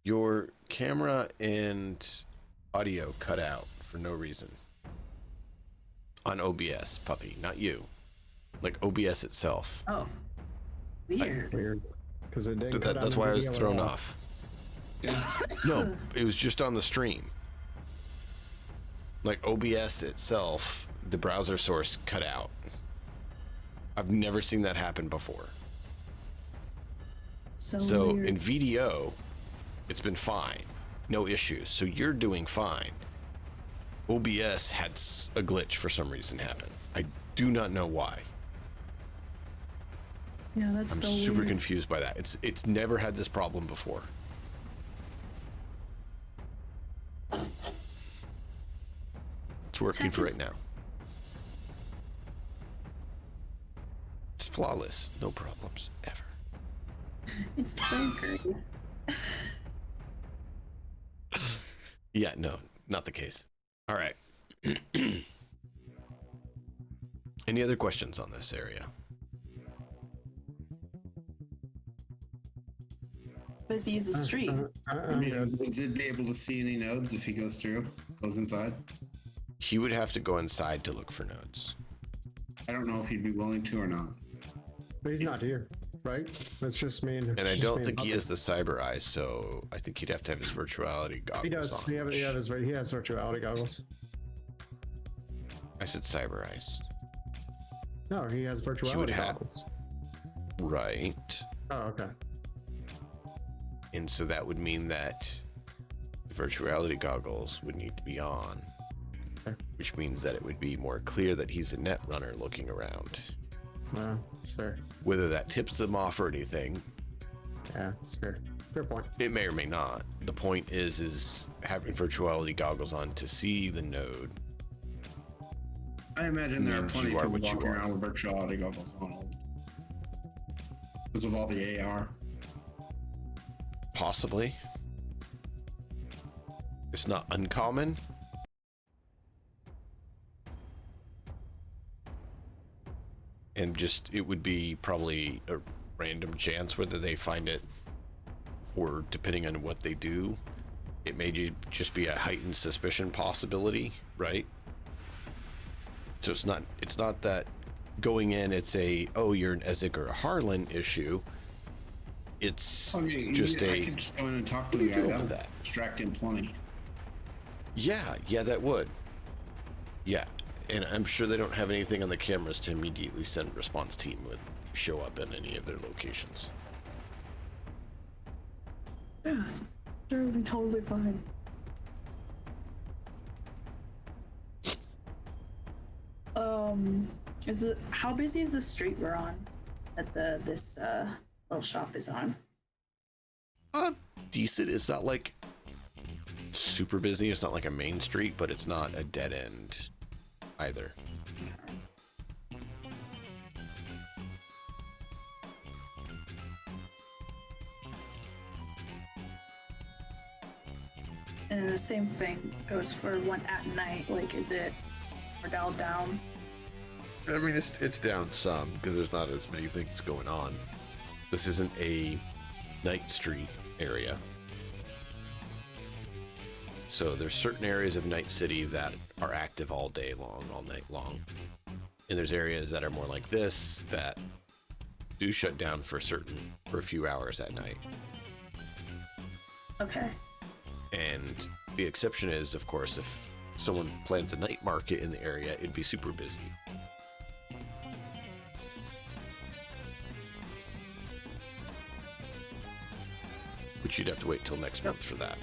Your camera and audio cut out for no reason. On OBS, puppy, not you. Like OBS itself. oh, weird. Weird. Because it didn't cut That's on why the I was video at thrown all. off. No, it was just on the stream. Like OBS itself, the browser source cut out. I've never seen that happen before. So weird. in VDO, it's been fine. No issues. So you're doing fine. OBS had a glitch for some reason happen. I do not know why. Yeah, that's I'm so super weird. confused by that. It's never had this problem before. It's working for right now. It's flawless. No problems ever. It's so great. Yeah, no, not the case. All right. Any other questions on this area? Busy as a street. I mean, would Zid be able to see any nodes if he goes inside? He would have to go inside to look for nodes. I don't know if he'd be willing to or not. But he's not here, right? That's just me and. And I don't think he has the cyber eyes, so I think he'd have to have his virtuality goggles He does. on. He has virtuality goggles. I said cyber eyes. No, he has would virtuality have- goggles. Right. Oh, okay. And so that would mean that the virtuality goggles would need to be on, Okay. which means that it would be more clear that he's a net runner looking around. Well, that's fair. Whether that tips them off or anything, Yeah, it's fair. Fair point. it may or may not. The point is having virtuality goggles on to see the node. I imagine there are Means plenty you of are people what you walking are. around with virtuality goggles on because of all the AR. Possibly. It's not uncommon. And just, it would be probably a random chance whether they find it, or depending on what they do, it may just be a heightened suspicion possibility, right? So it's not that going in, it's a, oh, you're an Ezek or a Harlan issue. It's I mean, just I could just go in and talk to the What do you guy. do with That that? distract him plenty. Yeah, that would. Yeah, and I'm sure they don't have anything on the cameras to immediately send response team would show up in any of their locations. Yeah, sure, it'll be totally fine. How busy is the street we're on that this little shop is on? Decent. It's not like super busy. It's not like a main street, but it's not a dead end either. And the same thing goes for one at night. Like, is it more dialed down? I mean, it's down some because there's not as many things going on. This isn't a night street area. So there's certain areas of Night City that are active all day long, all night long. And there's areas that are more like this that do shut down for a few hours at night. Okay. And the exception is, of course, if someone plans a night market in the area, it'd be super busy. Which you'd have to wait till next month for that.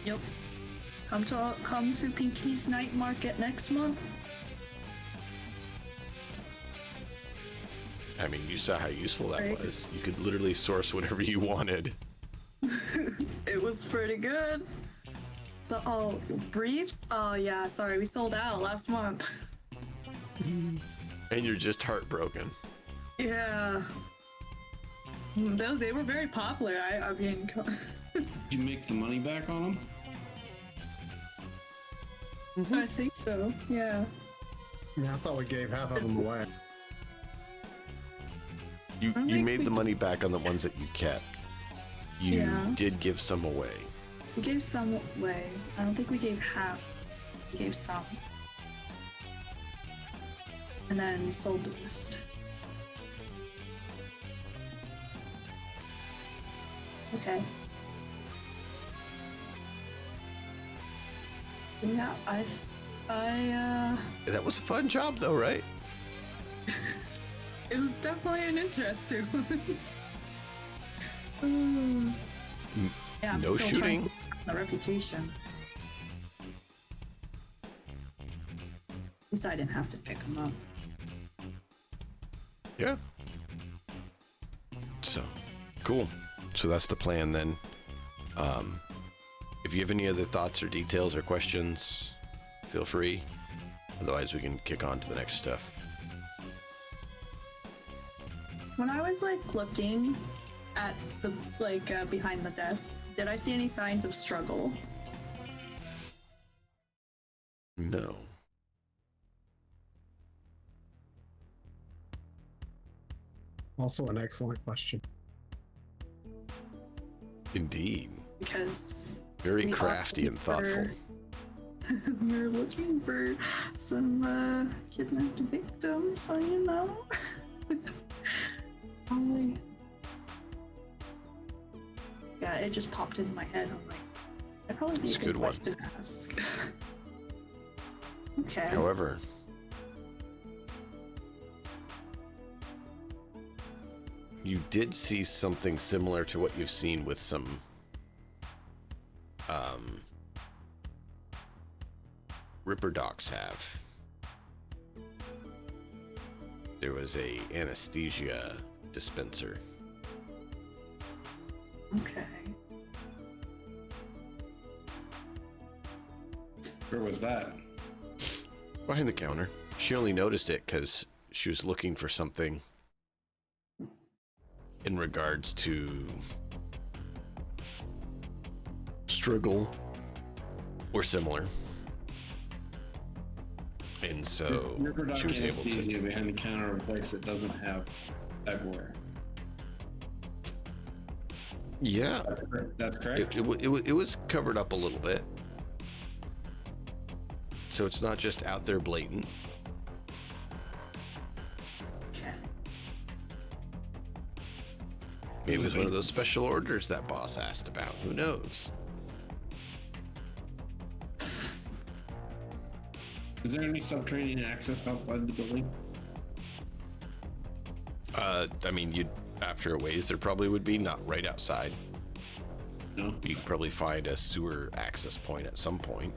Yep. Come to Pinky's night market next month. I mean, you saw how useful that Right. was. You could literally source whatever you wanted. It was pretty good. So, oh, briefs? Oh yeah, sorry, we sold out last month. And you're just heartbroken. Yeah. They were very popular. I mean, Did you make the money back on them? I think so. Yeah. Yeah, I thought we gave half of them away. You think made we the money back on the ones that you kept. You Yeah. did give some away. We gave some away. I don't think we gave half. We gave some. And then sold the rest. Okay. Yeah, That was a fun job though, right? it was definitely an interesting one. Mm. Yeah, I'm No still trying shooting. to get the reputation. At least I didn't have to pick them up. Yeah. So, cool. So that's the plan then. If you have any other thoughts or details or questions, feel free. Otherwise, we can kick on to the next stuff. When I was like looking at the behind the desk, did I see any signs of struggle? No. Also an excellent question. Indeed. Because Very we are crafty and looking thoughtful. we're looking for some kidnapped victims, so you know. Only. Yeah, it just popped into my head. I'm like, that'd probably be It's a a good good one. question to ask. Okay. However, you did see something similar to what you've seen with some Ripper docs have. There was a anesthesia dispenser. Okay. Where was that? Behind the counter. She only noticed it because she was looking for something in regards to struggle or similar. And so Ripper she was able anesthesia to. behind the counter of a place that doesn't have cyberware. Yeah, That's correct. it was covered up a little bit. So it's not just out there blatant. Okay. Maybe it was one of those special orders that boss asked about. Who knows? Is there any subterranean access outside the building? I mean, you'd after a ways there probably would be, not right outside. No. You could probably find a sewer access point at some point.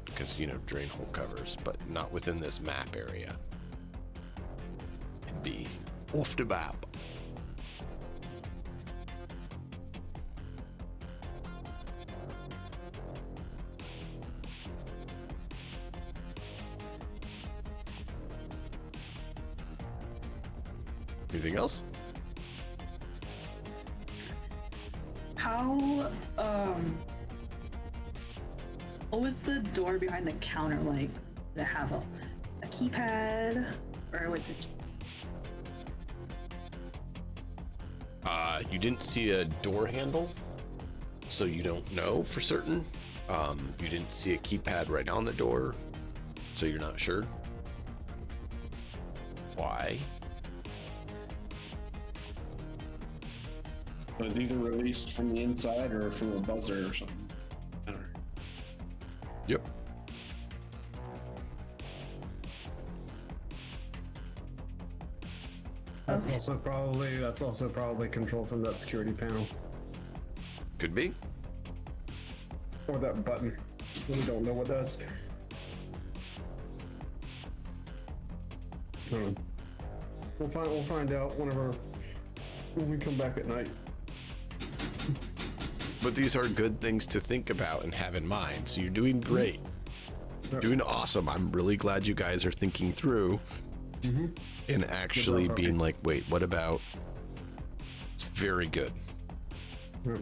Because, you know, drain hole covers, but not within this map area. It'd be off the map. Anything else? How, what was the door behind the counter like? Did it have a keypad? Or was it? You didn't see a door handle, so you don't know for certain. You didn't see a keypad right on the door, so you're not sure. Why? So it's either released from the inside or from a buzzer or something. I don't know. Yep. That's also probably controlled from that security panel Could be. or that button. We don't know what does. We'll find out when we come back at night. But these are good things to think about and have in mind. So you're doing great. Doing awesome. I'm really glad you guys are thinking through and actually being like, wait, what about? It's very good. Yep.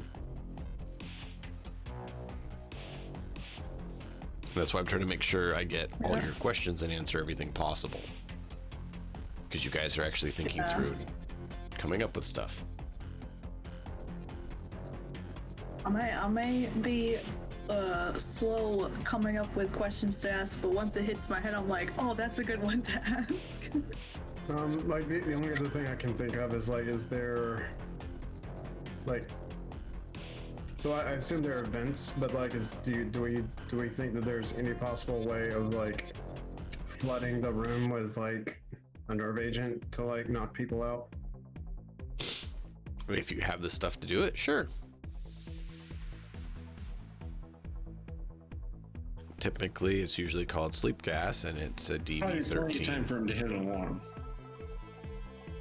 That's why I'm trying to make sure I get all your questions and answer everything possible. Because you guys are actually thinking through and coming up with stuff. I may be slow coming up with questions to ask, but once it hits my head, I'm like, oh, that's a good one to ask. Like the only other thing I can think of is like, is there like, so I assume there are vents, but like, do we think that there's any possible way of like flooding the room with like a nerve agent to like knock people out? If you have the stuff to do it, sure. Typically, it's usually called sleep gas, and it's a Probably plenty of time DB13. for him to hit an alarm.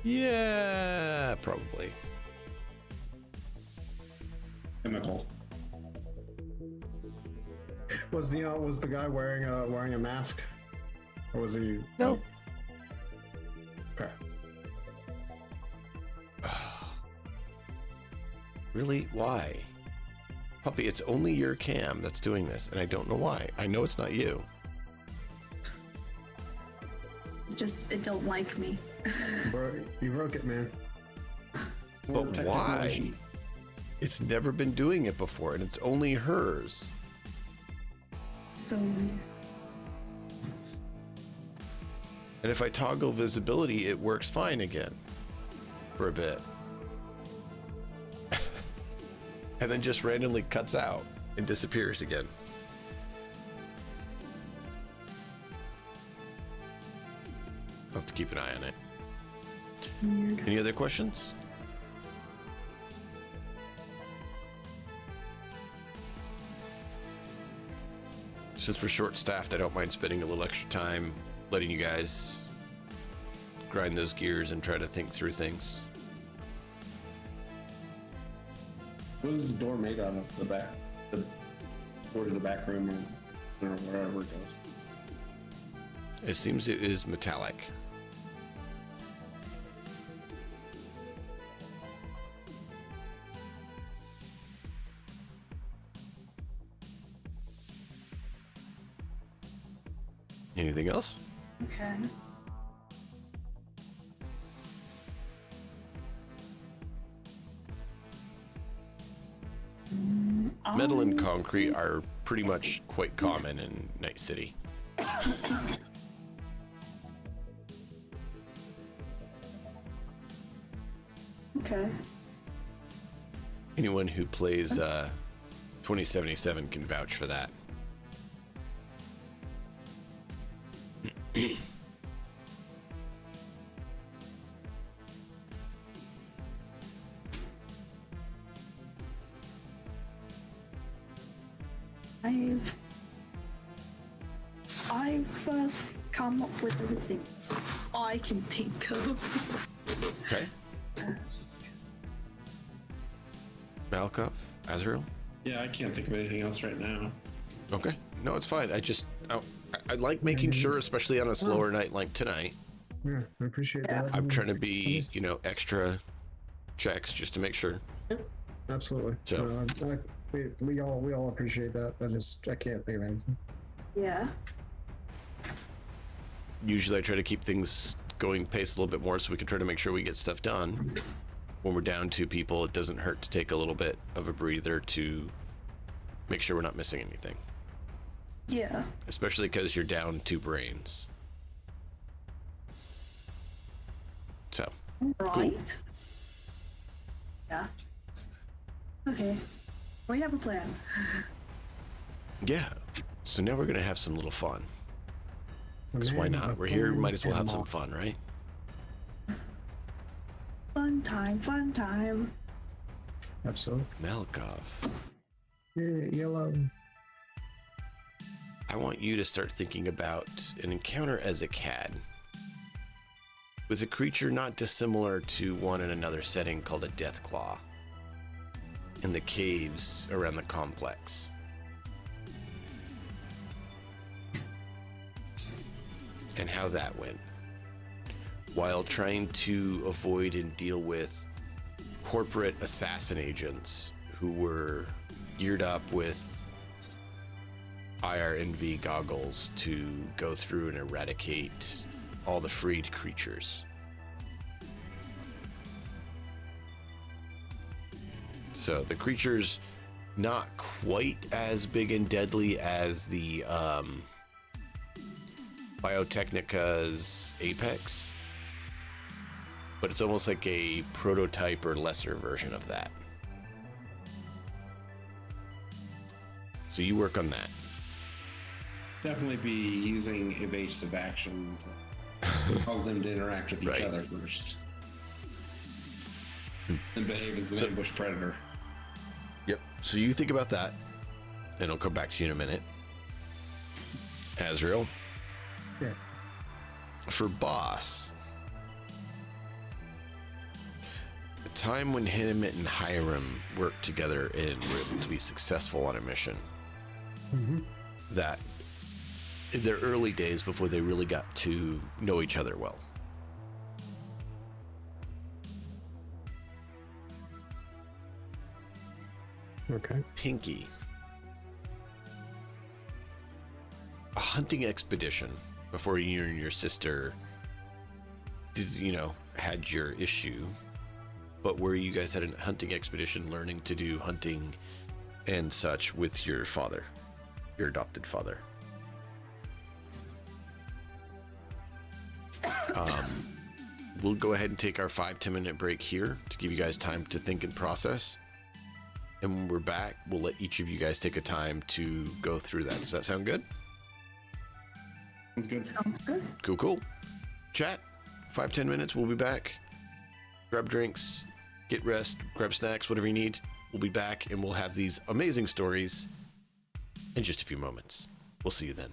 Yeah, probably. Chemical. Was the guy wearing a mask, or was he? No. Okay. Really? Why? Puppy, it's only your cam that's doing this, and I don't know why. I know it's not you. It don't like me. Bro, you broke it, man. But why? It's never been doing it before, and it's only hers. So weird. And if I toggle visibility, it works fine again. For a bit. And then just randomly cuts out and disappears again. I'll have to keep an eye on it. Weird. Any other questions? Since we're short-staffed, I don't mind spending a little extra time letting you guys grind those gears and try to think through things. What is the door made out of? The back, the door to the back room, or wherever it goes. It seems it is metallic. Anything else? Okay. Metal and concrete are pretty much quite common in Night City. Okay. Anyone who plays 2077 can vouch for that. I've come up with everything I can think of. Okay. Ask. Malkov, Azrael? Yeah, I can't think of anything else right now. Okay. No, it's fine. I like making sure, especially on a slower night like tonight. Yeah, I appreciate that. I'm trying to be, extra checks just to make sure. Absolutely. So- We all appreciate that. I can't think of anything. Yeah. Usually I try to keep things going pace a little bit more so we can try to make sure we get stuff done. When we're down 2 people, it doesn't hurt to take a little bit of a breather to make sure we're not missing anything. Yeah. Especially because you're down 2 brains. So, Right. Yeah. Okay. We have a plan. yeah. So now we're going to have some little fun. Because why not? We're here, might as well have some fun, right? Fun time, fun time. Absolutely. Malkov, Yeah, yellow. I want you to start thinking about an encounter as a CAD with a creature not dissimilar to one in another setting called a Death Claw in the caves around the complex. And how that went, while trying to avoid and deal with corporate assassin agents who were geared up with IR&V goggles to go through and eradicate all the freed creatures. So the creature's not quite as big and deadly as the Biotechnica's Apex, but it's almost like a prototype or lesser version of that. So you work on that. Definitely be using evasive action to cause them to interact with each Right. other first. And behave as an ambush predator. Yep. So you think about that, and I'll come back to you in a minute. Azrael. Yeah. For Boss, the time when him and Hiram worked together and were able to be successful on a mission, that in their early days before they really got to know each other well. Okay. Pinky. A hunting expedition before you and your sister had your issue, but where you guys had a hunting expedition learning to do hunting and such with your father, your adopted father. We'll go ahead and take our 5-10 minute break here to give you guys time to think and process. And when we're back, we'll let each of you guys take a time to go through that. Does that sound good? Sounds good. Sounds good. Cool. Chat, 5-10 minutes. We'll be back. Grab drinks, get rest, grab snacks, whatever you need. We'll be back and we'll have these amazing stories in just a few moments. We'll see you then.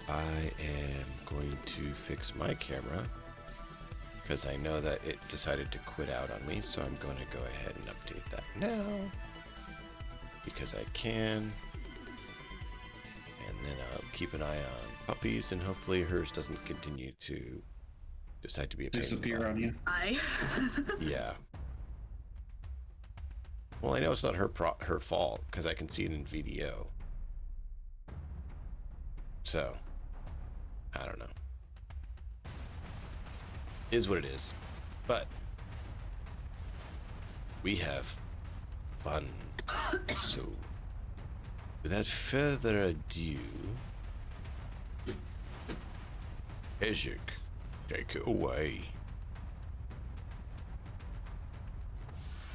I am going to fix my camera because I know that it decided to quit out on me, so I'm going to go ahead and update that now because I can. And then I'll keep an eye on puppies, and hopefully hers doesn't continue to decide to be a pain in the Disappear butt. on you. Yeah. Well, I know it's not her fault because I can see it in VDO. So, I don't know. Is what it is. But we have fun. So, without further ado, Ezek, take it away.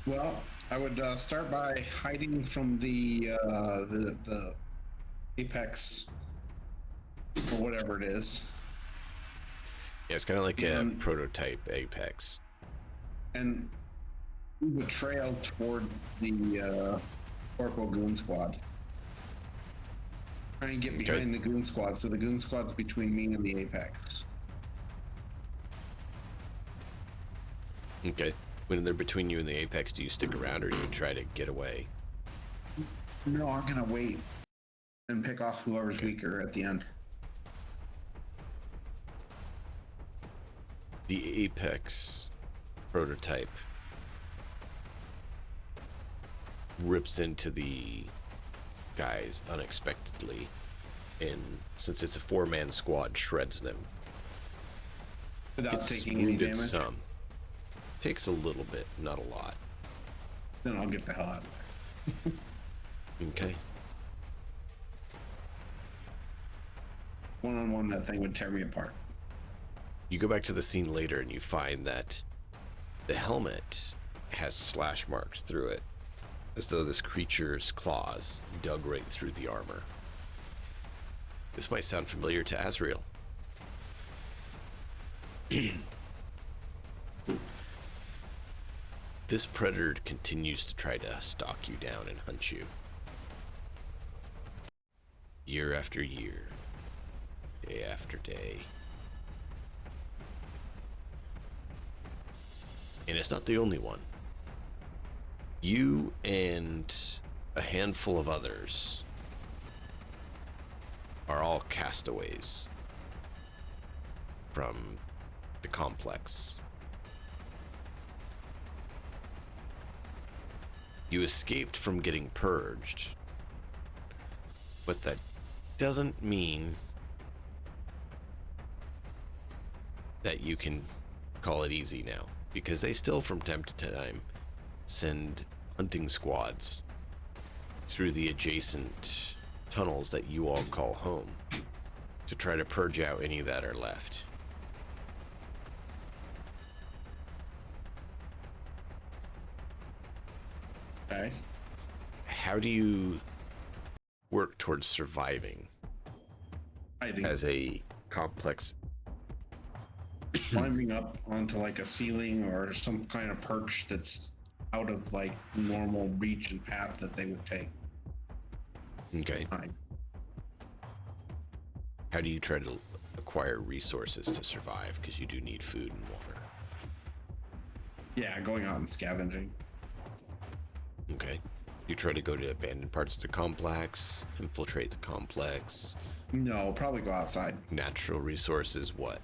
Well, I would start by hiding from the apex or whatever it is, Yeah, it's kind of like a prototype Apex. and move a trail toward the Corporal Goon Squad. Try and get behind the Goon Squad, so the Goon Squad's between me and the Apex. Okay. When they're between you and the Apex, do you stick around or do you try to get away? No, I'm gonna wait and pick off whoever's weaker at the end. The Apex prototype rips into the guys unexpectedly, and since it's a 4-man squad, shreds them. Without It's taking any wounded damage. some. Takes a little bit, not a lot. Then I'll get the hell out of there. Okay. One-on-one, that thing would tear me apart. You go back to the scene later and you find that the helmet has slash marks through it, as though this creature's claws dug right through the armor. This might sound familiar to Azrael. This predator continues to try to stalk you down and hunt you. Year after year, day after day. And it's not the only one. You and a handful of others are all castaways from the complex. You escaped from getting purged, but that doesn't mean that you can call it easy now, because they still from time to time send hunting squads through the adjacent tunnels that you all call home to try to purge out any that are left. Okay. How do you work towards surviving Hiding. as a complex? Climbing up onto like a ceiling or some kind of perch that's out of like normal reach and path that they would take. Okay. Hide. How do you try to acquire resources to survive? Because you do need food and water. Yeah, going out and scavenging. Okay. You try to go to abandoned parts of the complex, infiltrate the complex. No, probably go outside. Natural resources, what?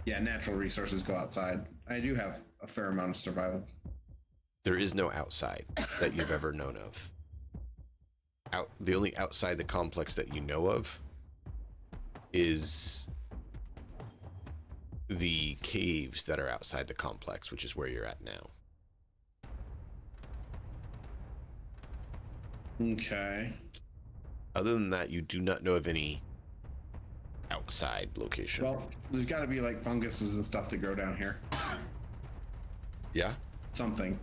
Yeah, natural resources go outside. I do have a fair amount of survival. There is no outside that you've ever known of. The only outside the complex that you know of is the caves that are outside the complex, which is where you're at now. Okay. Other than that, you do not know of any outside location. Well, there's got to be like funguses and stuff that grow down here. Yeah? Something.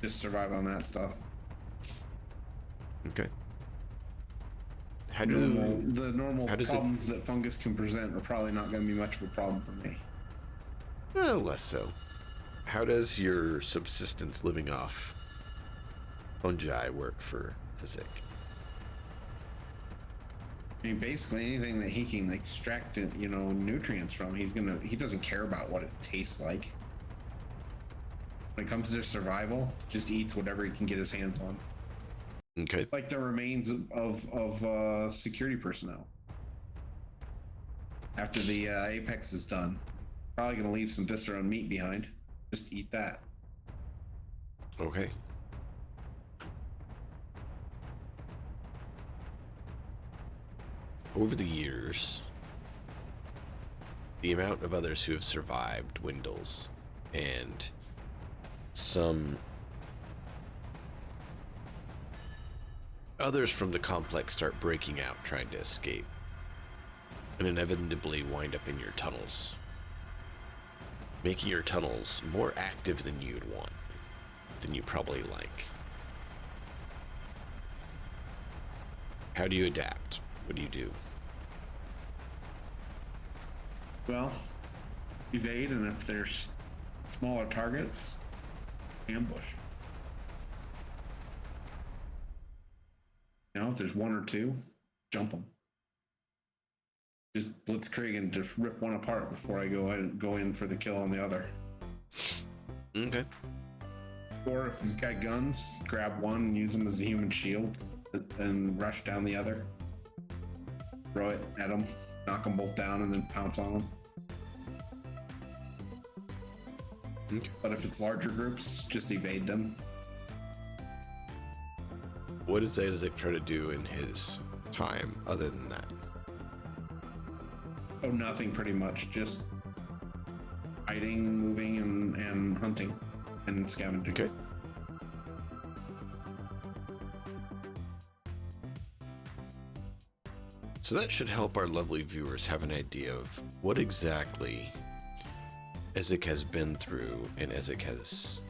Just survive on that stuff. Okay. The normal how does problems that fungus can present are probably not going to be much of a problem for me. Less so. How does your subsistence living off fungi work for Ezek? I mean, basically anything that he can extract, nutrients from, he doesn't care about what it tastes like. When it comes to survival, just eats whatever he can get his hands on. Okay. Like the remains of security personnel. After the Apex is done, probably gonna leave some viscera and meat behind. Just eat that. Okay. Over the years, the amount of others who have survived dwindles, and some others from the complex start breaking out trying to escape, and inevitably wind up in your tunnels, making your tunnels more active than you'd want, than you probably like. How do you adapt? What do you do? Well, evade, and if there's smaller targets, ambush. If there's one or two, jump them. Just blitzkrieg and just rip one apart before I go in for the kill on the other. Okay. Or if he's got guns, grab one and use them as a human shield, and rush down the other. Throw it at them, knock them both down, and then pounce on them. Okay. But if it's larger groups, just evade them. What does Isaac try to do in his time other than that? Oh, nothing pretty much. Just hiding, moving, and hunting and scavenging. Okay. So that should help our lovely viewers have an idea of what exactly Isaac has been through and Isaac has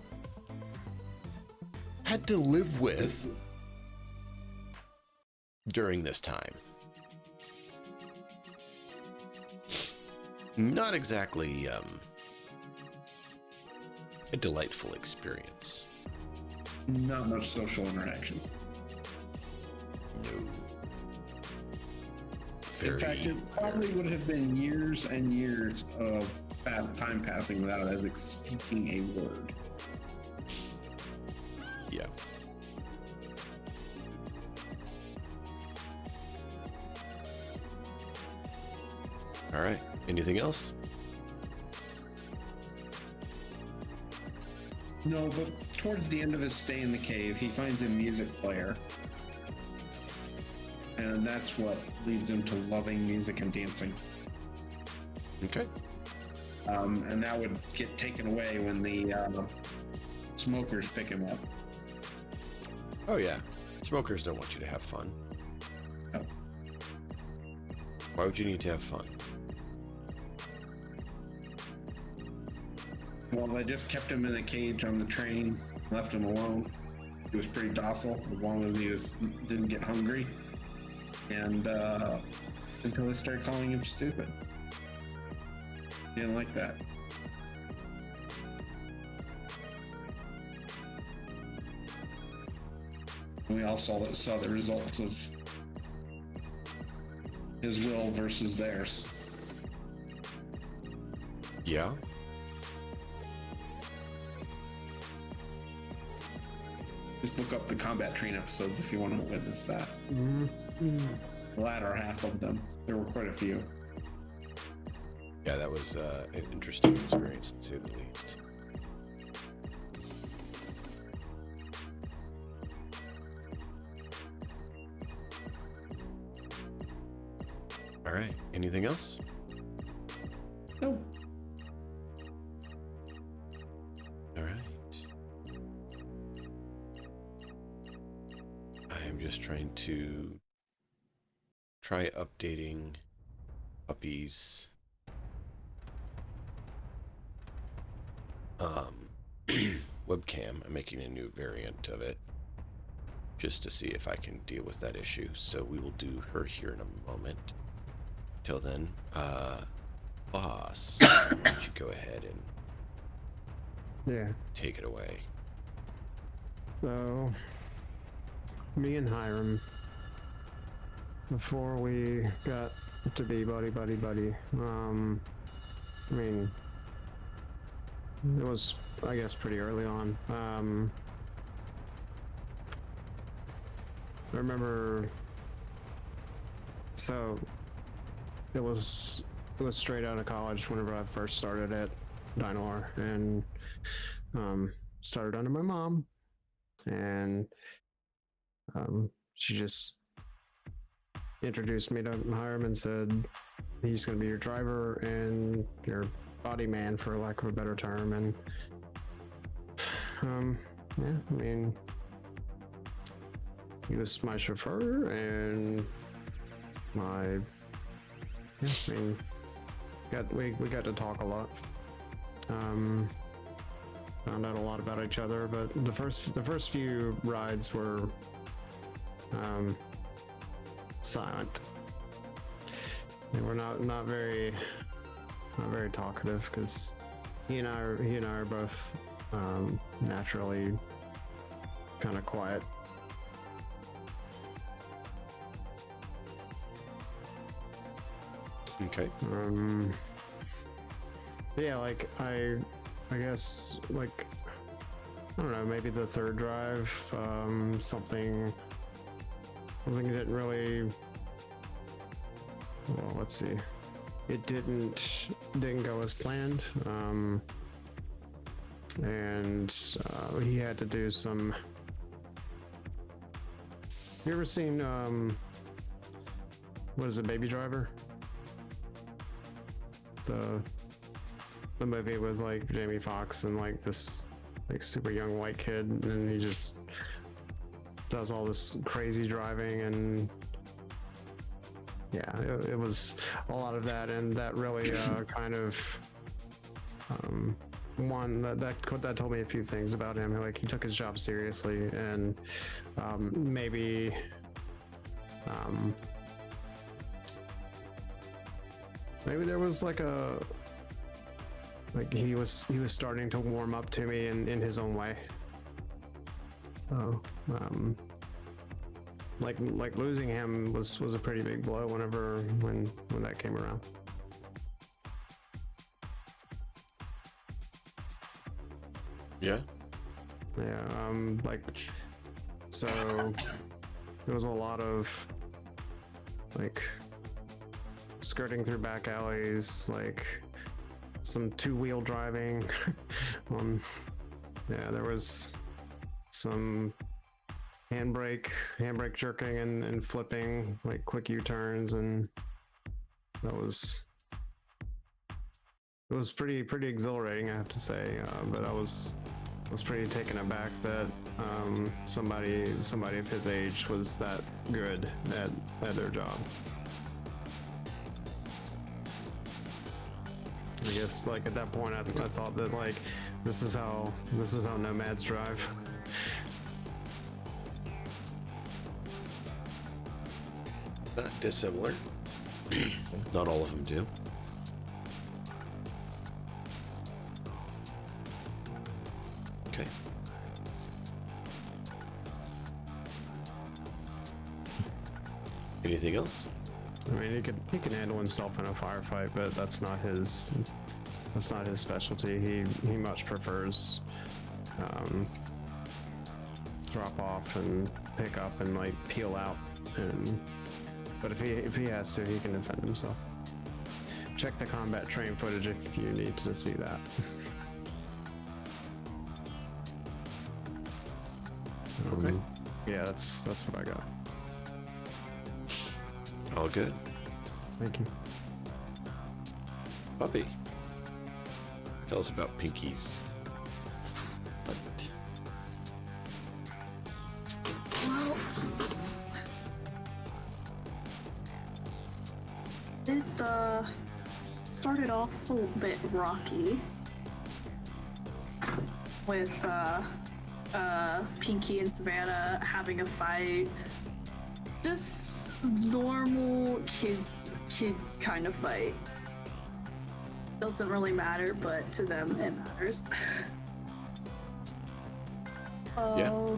had to live with during this time. Not exactly a delightful experience. Not much social interaction. No. In fact, it probably would have been years and years of time passing without Isaac speaking a word. Yeah. All right. Anything else? No, but towards the end of his stay in the cave, he finds a music player. And that's what leads him to loving music and dancing. Okay. And that would get taken away when the smokers pick him up. Oh, yeah. Smokers don't want you to have fun. No. Why would you need to have fun? Well, they just kept him in a cage on the train, left him alone. He was pretty docile as long as he didn't get hungry. And until they started calling him stupid. He didn't like that. We all saw the results of his will versus theirs. Yeah. Just look up the Combat Train episodes if you want to witness that. Mm-hmm. The latter half of them. There were quite a few. Yeah, that was an interesting experience, to say the least. All right. Anything else? No. All right. I am just trying to try updating Puppy's webcam. I'm making a new variant of it just to see if I can deal with that issue. So we will do her here in a moment. Till then, boss, why don't you go ahead and Yeah. take it away. So, me and Hiram before we got to be buddy. I mean, it was, I guess, pretty early on. I remember, so it was straight out of college whenever I first started at Dynor, and started under my mom, and she just introduced me to Hiram and said he's going to be your driver and your body man, for lack of a better term. And yeah, I mean, he was my chauffeur, and I mean, we got to talk a lot. Found out a lot about each other, but the first few rides were silent. They were not very talkative, because he and I are both naturally kind of quiet. Okay. Yeah, like I guess, like, I don't know, maybe the third drive, something didn't really, well, let's see, it didn't go as planned, and he had to do some, you ever seen what is it, Baby Driver? The movie with like Jamie Foxx and like this like super young white kid, and he just does all this crazy driving, and yeah, it was a lot of that, and that really kind of one that told me a few things about him. Like, he took his job seriously, and maybe there was like he was starting to warm up to me in his own way. So like losing him was a pretty big blow when that came around. Yeah. Like, so there was a lot of like skirting through back alleys, like some two-wheel driving. Yeah, there was some handbrake jerking and flipping, like quick U-turns, and it was pretty exhilarating, I have to say. But I was pretty taken aback that somebody of his age was that good at their job. I guess, like, at that point, I thought that, like, this is how nomads drive. Not dissimilar. Not all of them do. Okay. Anything else? I mean, he can handle himself in a firefight, but that's not his specialty. He much prefers drop off and pick up and like peel out. But if he has to, he can defend himself. Check the combat train footage if you need to see that. Okay. Yeah, that's what I got. All good. Thank you. Puppy, tell us about Pinky's hunt. Well, it started off a little bit rocky with Pinky and Savannah having a fight. Just normal kid kind of fight. Doesn't really matter, but to them it matters. Yeah.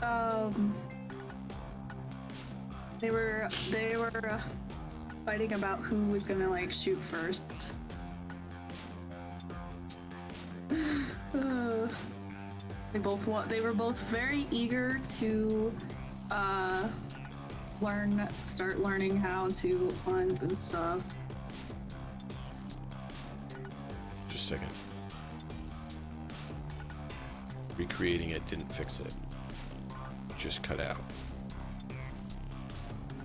um, they were fighting about who was gonna like shoot first. They were both very eager to start learning how to hunt and stuff. Just a second. Recreating it didn't fix it. Just cut out.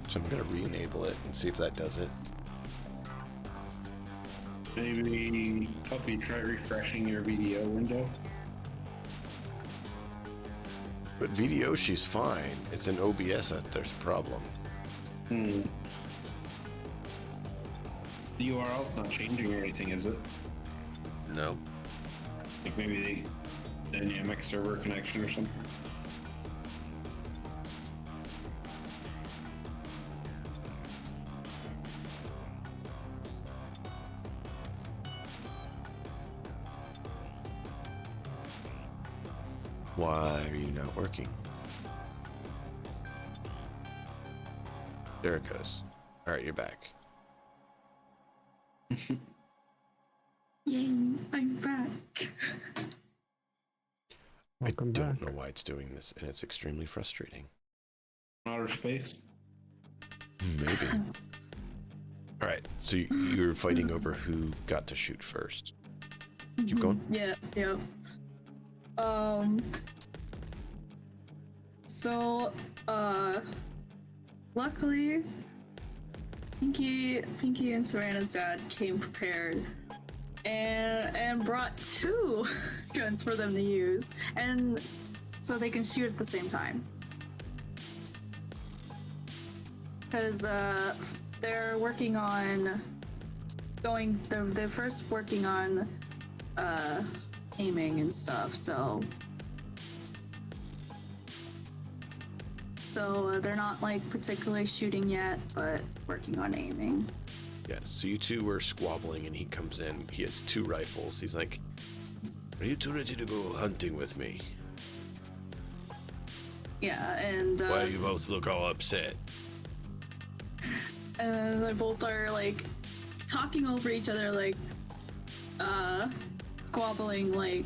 So I'm gonna re-enable it and see if that does it. Maybe Puppy, try refreshing your video window. But VDO, she's fine. It's in OBS that there's a problem. The URL's not changing or anything, is it? No. Like maybe the dynamic server connection or something? Why are you not working? There it goes. All right, you're back. Yay, I'm back. Welcome I don't back. know why it's doing this, and it's extremely frustrating. Outer space? Maybe. All right, so you're fighting over who got to shoot first. Keep going. Yeah. So, luckily, Pinky and Serana's dad came prepared and brought 2 guns for them to use, and so they can shoot at the same time. Because they're working on they're first working on aiming and stuff, so they're not like particularly shooting yet, but working on aiming. Yeah, so you two were squabbling, and he comes in. He has 2 rifles. He's like, "Are you two ready to go hunting with me?" Yeah, and Why you both look all upset? and they both are like talking over each other, like squabbling, like,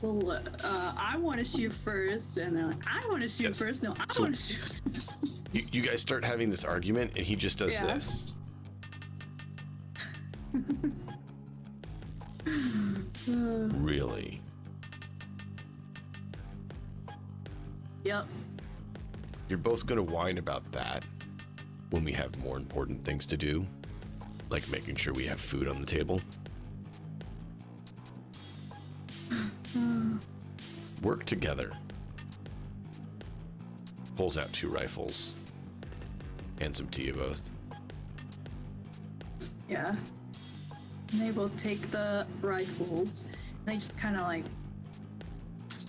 well, I want to shoot first, and they're like, I want to shoot Yes. first. No, I So- want to shoot. You guys start having this argument, and he just does Yeah. this. Really? Yep. You're both gonna whine about that when we have more important things to do, like making sure we have food on the table. Work together. Pulls out 2 rifles. Hands them to you both. Yeah. And they both take the rifles, and they just kind of like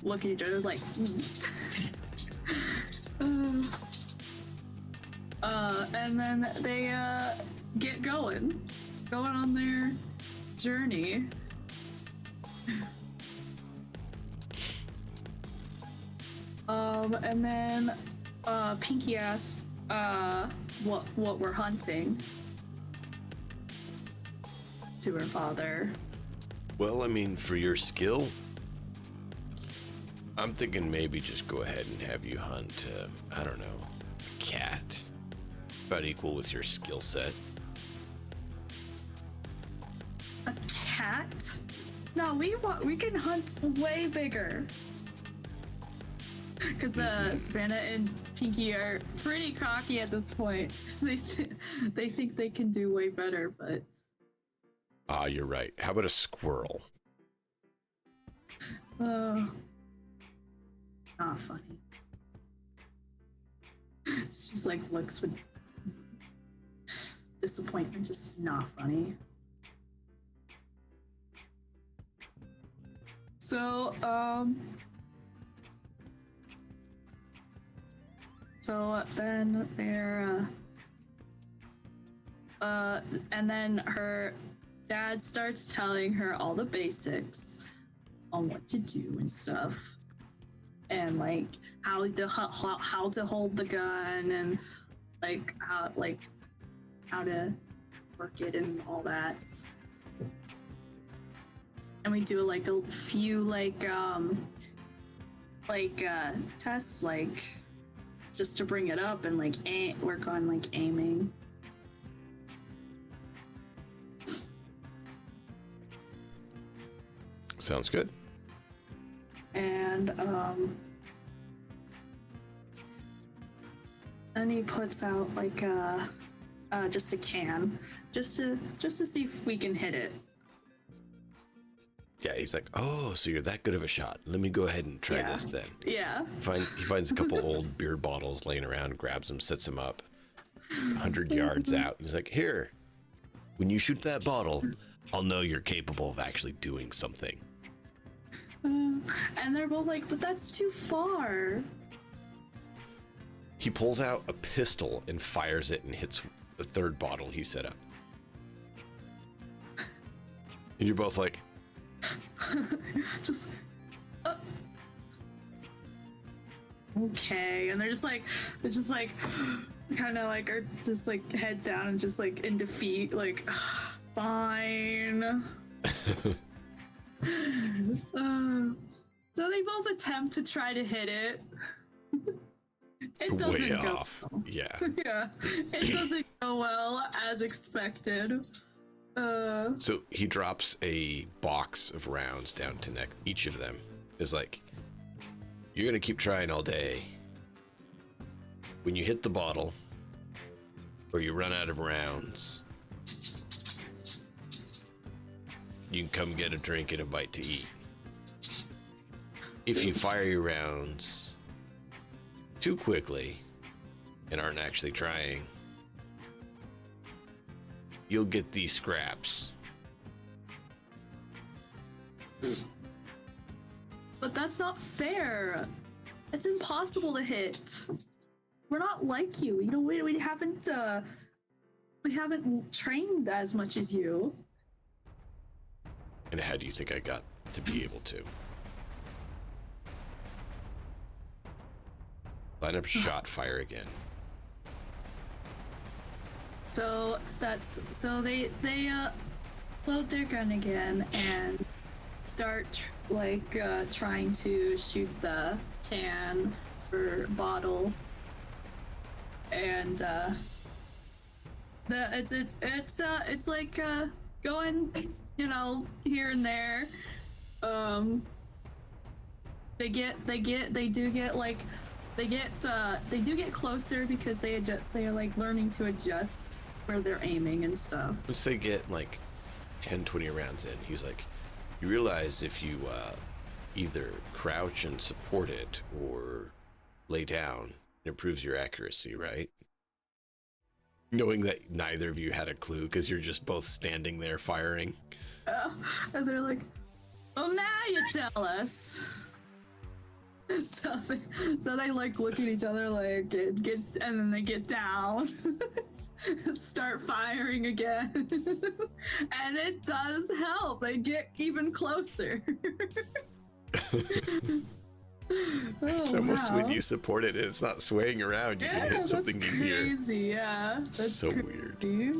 look at each other, like. And then they get going on their journey. And then Pinky asks what we're hunting to her father. Well, I mean, for your skill, I'm thinking maybe just go ahead and have you hunt, I don't know, a cat. About equal with your skill set. A cat? No, we can hunt way bigger. Because Savannah and Pinky are pretty cocky at this point. They think they can do way better, but Ah, you're right. How about a squirrel? not funny. It's just like looks with disappointment, just not funny. So, then they're, and then her dad starts telling her all the basics on what to do and stuff. and like how to hold the gun and like how to work it and all that. And we do like a few tests, like just to bring it up and like work on like aiming. Sounds good. And then he puts out like just a can, just to see if we can hit it. Yeah, he's like, oh, so you're that good of a shot. Let me go ahead and try this then. Yeah. He finds a couple old beer bottles laying around, grabs them, sets them up 100 yards out. He's like, here, when you shoot that bottle, I'll know you're capable of actually doing something. And they're both like, but that's too far. He pulls out a pistol and fires it and hits the third bottle he set up. And you're both like, just okay. And they're just like kind of like are just like heads down and just like in defeat, like fine. So they both attempt to try to hit it. It doesn't way go off. well. Yeah. Yeah, it doesn't go well as expected. So he drops a box of rounds down to neck. Each of them is like, you're gonna keep trying all day. When you hit the bottle or you run out of rounds, you can come get a drink and a bite to eat. If you fire your rounds too quickly and aren't actually trying, you'll get these scraps. But that's not fair. It's impossible to hit. We're not like you. You know, we haven't trained as much as you. And how do you think I got to be able to? Line up shot fire again. So they load their gun again and start trying to shoot the can or bottle, and it's like going, you know, here and there. They do get closer because they're like learning to adjust where they're aiming and stuff. Once they get like 10, 20 rounds in, he's like, you realize if you either crouch and support it or lay down, it improves your accuracy, right? Knowing that neither of you had a clue because you're just both standing there firing. And they're like, well, now you tell us. So they like look at each other like get and then they get down, start firing again, and it does help. They get even closer. It's almost when you support it and it's not swaying around, you can hit something that's easier. Crazy, yeah. That's so crazy. Weird.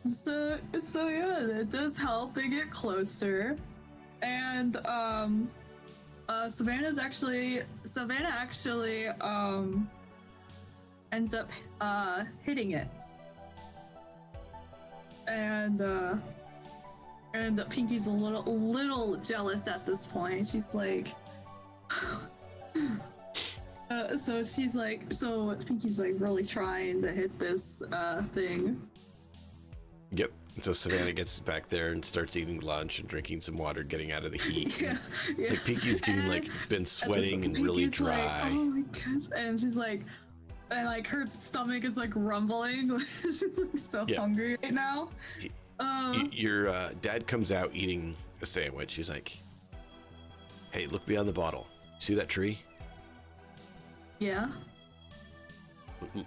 So yeah, that does help. They get closer, and Savannah actually ends up hitting it, and Pinky's a little jealous at this point. She's like, so Pinky's like really trying to hit this thing. Yep. So Savannah gets back there and starts eating lunch and drinking some water, getting out of the heat. Yeah. Like Pinky's getting like been sweating and really Pinky's dry. Like, oh my gosh. And she's like, and like her stomach is like rumbling. She's like so hungry right now. Your dad comes out eating a sandwich. He's like, hey, look beyond the bottle. See that tree? Yeah.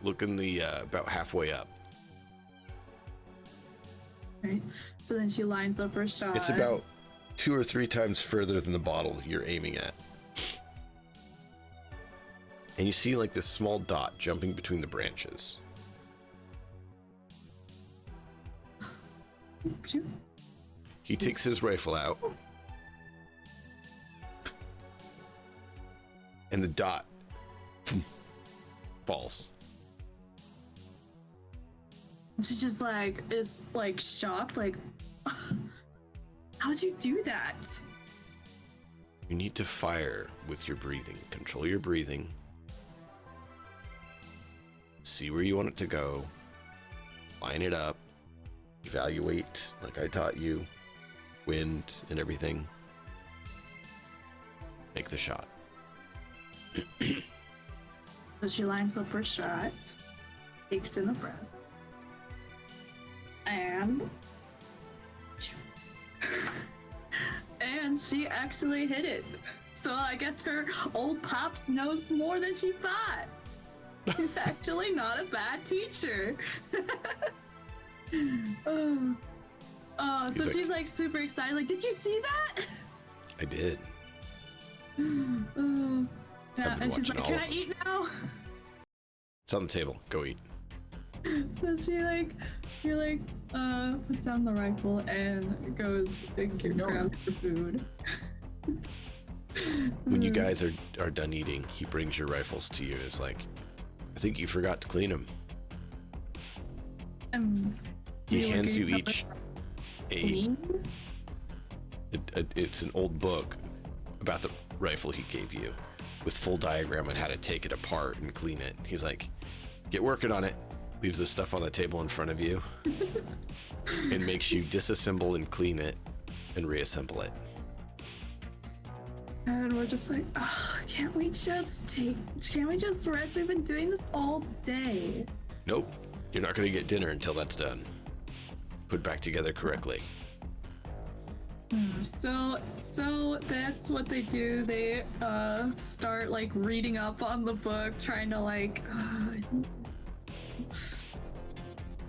Look in the about halfway up. Right. So then she lines up her shot. It's about 2 or 3 times further than the bottle you're aiming at. And you see like this small dot jumping between the branches. He takes his rifle out. And the dot falls. She just like is like shocked, like, how'd you do that? You need to fire with your breathing. Control your breathing. See where you want it to go. Line it up. Evaluate, like I taught you. Wind and everything. Make the shot. So she lines up her shot, takes in a breath, and she actually hit it. So I guess her old pops knows more than she thought. He's actually not a bad teacher. So she's like super excited. Like, did you see that? I did. Yeah, and she's like, can I eat now? It's on the table. Go eat. So you're like, puts down the rifle and goes and grabs her food. When you guys are done eating, he brings your rifles to you. It's like, I think you forgot to clean them. He hands you each it's an old book about the rifle he gave you with full diagram on how to take it apart and clean it. He's like, get working on it. Leaves the stuff on the table in front of you and makes you disassemble and clean it and reassemble it. And we're just like, oh, can't we just rest? We've been doing this all day. Nope. You're not going to get dinner until that's done. Put back together correctly. So that's what they do. They start like reading up on the book, trying to like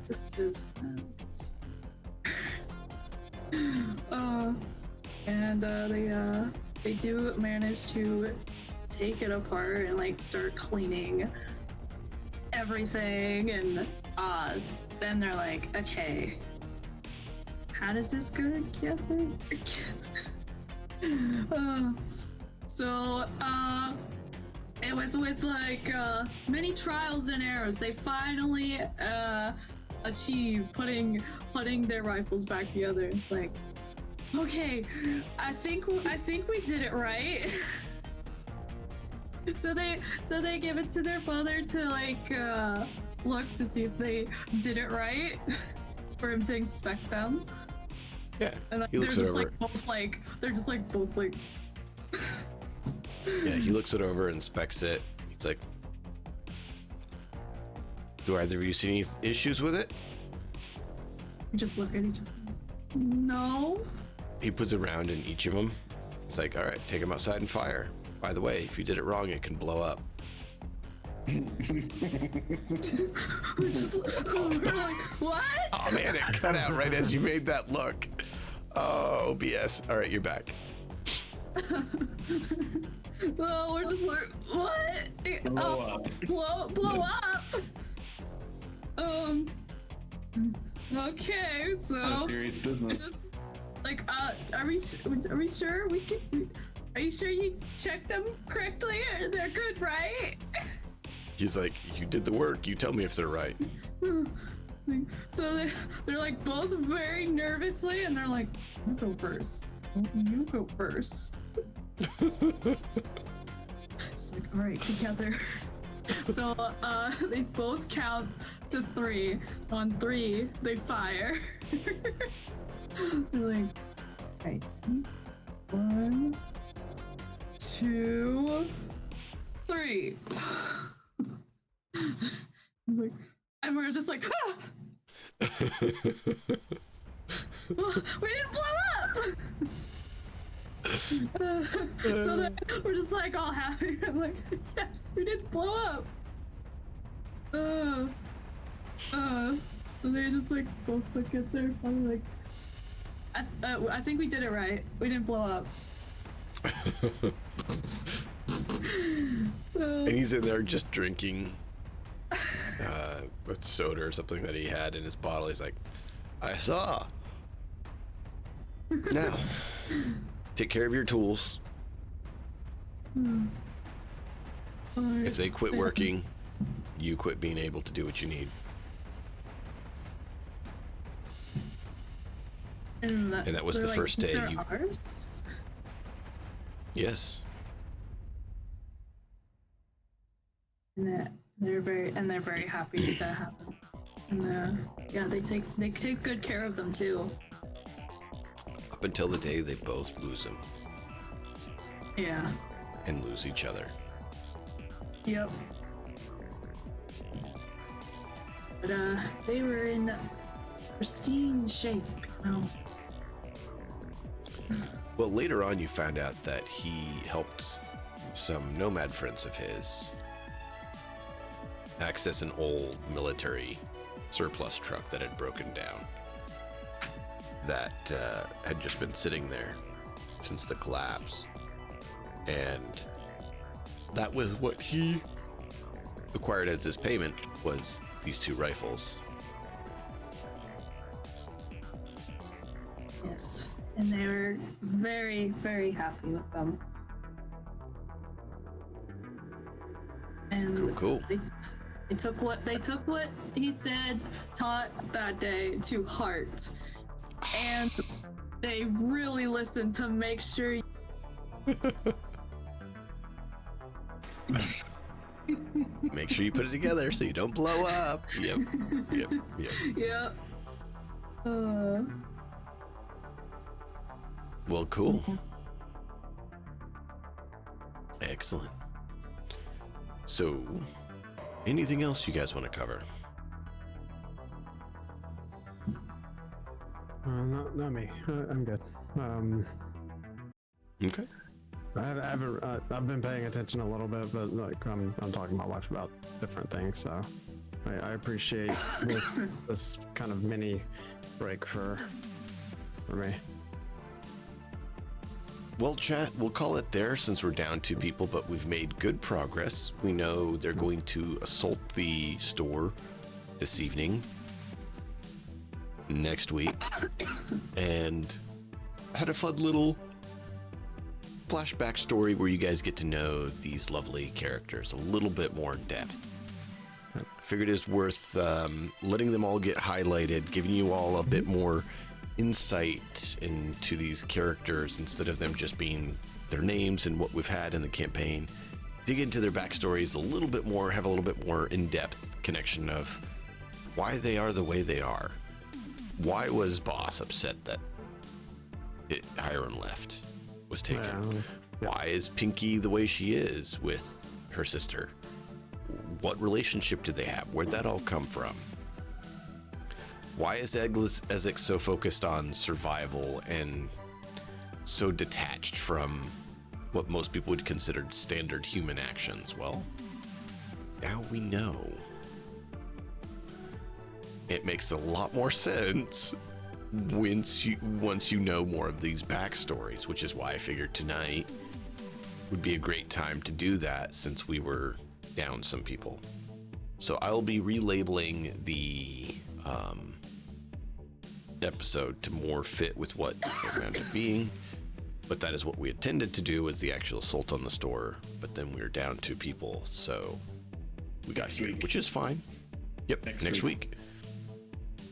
this is and they do manage to take it apart and like start cleaning everything, and then they're like, okay, how does this go together? And with like many trials and errors, they finally achieve putting their rifles back together. It's like, okay, I think we did it right. So they give it to their father to like look to see if they did it right, for him to inspect them. Yeah, And like, he looks it over. They're just like both like. Yeah, he looks it over, inspects it. He's like, do either of you see any issues with it? We just look at each other. No. He puts a round in each of them. He's like, all right, take them outside and fire. By the way, if you did it wrong, it can blow up. We're like, what? Oh man, it cut out right as you made that look. Oh, BS. All right, you're back. Well, we're just like, what? Blow up. Blow up. Okay, so. Not a serious business. Like, are we sure we can? Are you sure you checked them correctly? They're good, right? He's like, you did the work. You tell me if they're right. So they're like both very nervously, and they're like, you go first. You go first. It's like, all right, together. So they both count to 3. On 3, they fire. They're like, right, 1, 2, 3. Like, and we're just like, ah! Well, we didn't blow up. So then we're just like all happy. I'm like, yes, we didn't blow up. So they just like both look at their father like, I think we did it right. We didn't blow up. And he's in there just drinking with soda or something that he had in his bottle. He's like, I saw. Now, take care of your tools. If they quit working, you quit being able to do what you need. And that was the first day they're you- ours? Yes. And they're very happy to have them. And yeah, they take good care of them too. Up until the day they both lose him Yeah. and lose each other. Yep. But they were in pristine shape, you know. Well, later on you found out that he helped some nomad friends of his access an old military surplus truck that had broken down, that had just been sitting there since the collapse. And that was what he acquired as his payment, was these 2 rifles. Yes. And they were very, very happy with them. And Cool. they took what he said, taught that day, to heart. And they really listened to make sure Make sure you put it together so you don't blow up. Yep. Yeah. Well, cool. Excellent. So, anything else you guys want to cover? Not me. I'm good. Okay. I've been paying attention a little bit, but like I'm talking to my wife about different things, so I appreciate this kind of mini break for me. Well, chat, we'll call it there since we're down 2 people, but we've made good progress. We know they're going to assault the store this evening, next week, and had a fun little flashback story where you guys get to know these lovely characters a little bit more in depth. Figured it was worth letting them all get highlighted, giving you all a bit more insight into these characters instead of them just being their names and what we've had in the campaign. Dig into their backstories a little bit more, have a little bit more in-depth connection of why they are the way they are. Why was Boss upset that Hiram left, was taken? Why is Pinky the way she is with her sister? What relationship did they have? Where'd that all come from? Why is Ezek so focused on survival and so detached from what most people would consider standard human actions? Well, now we know. It makes a lot more sense once you know more of these backstories, which is why I figured tonight would be a great time to do that since we were down some people. So I'll be relabeling the episode to more fit with what it wound up being, but that is what we intended to do, was the actual assault on the store, but then we were down 2 people, so we got Next here, week. which is fine. Yep, next week.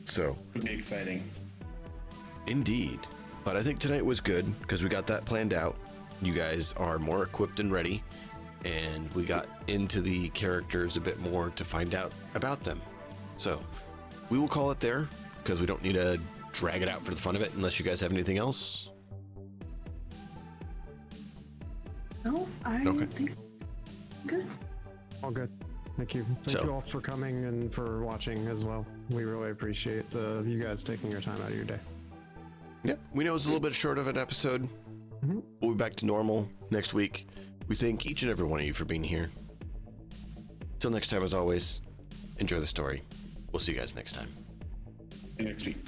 So It'll be exciting. indeed, but I think tonight was good because we got that planned out. You guys are more equipped and ready, and we got into the characters a bit more to find out about them. So we will call it there because we don't need to drag it out for the fun of it unless you guys have anything else. No, I Okay. think good. All good. Thank you. Thank you all for coming and for watching as well. We really appreciate you guys taking your time out of your day. Yep, we know it's a little bit short of an episode. We'll be back to normal next week. We thank each and every one of you for being here. Till next time, as always, enjoy the story. We'll see you guys next time. Next week.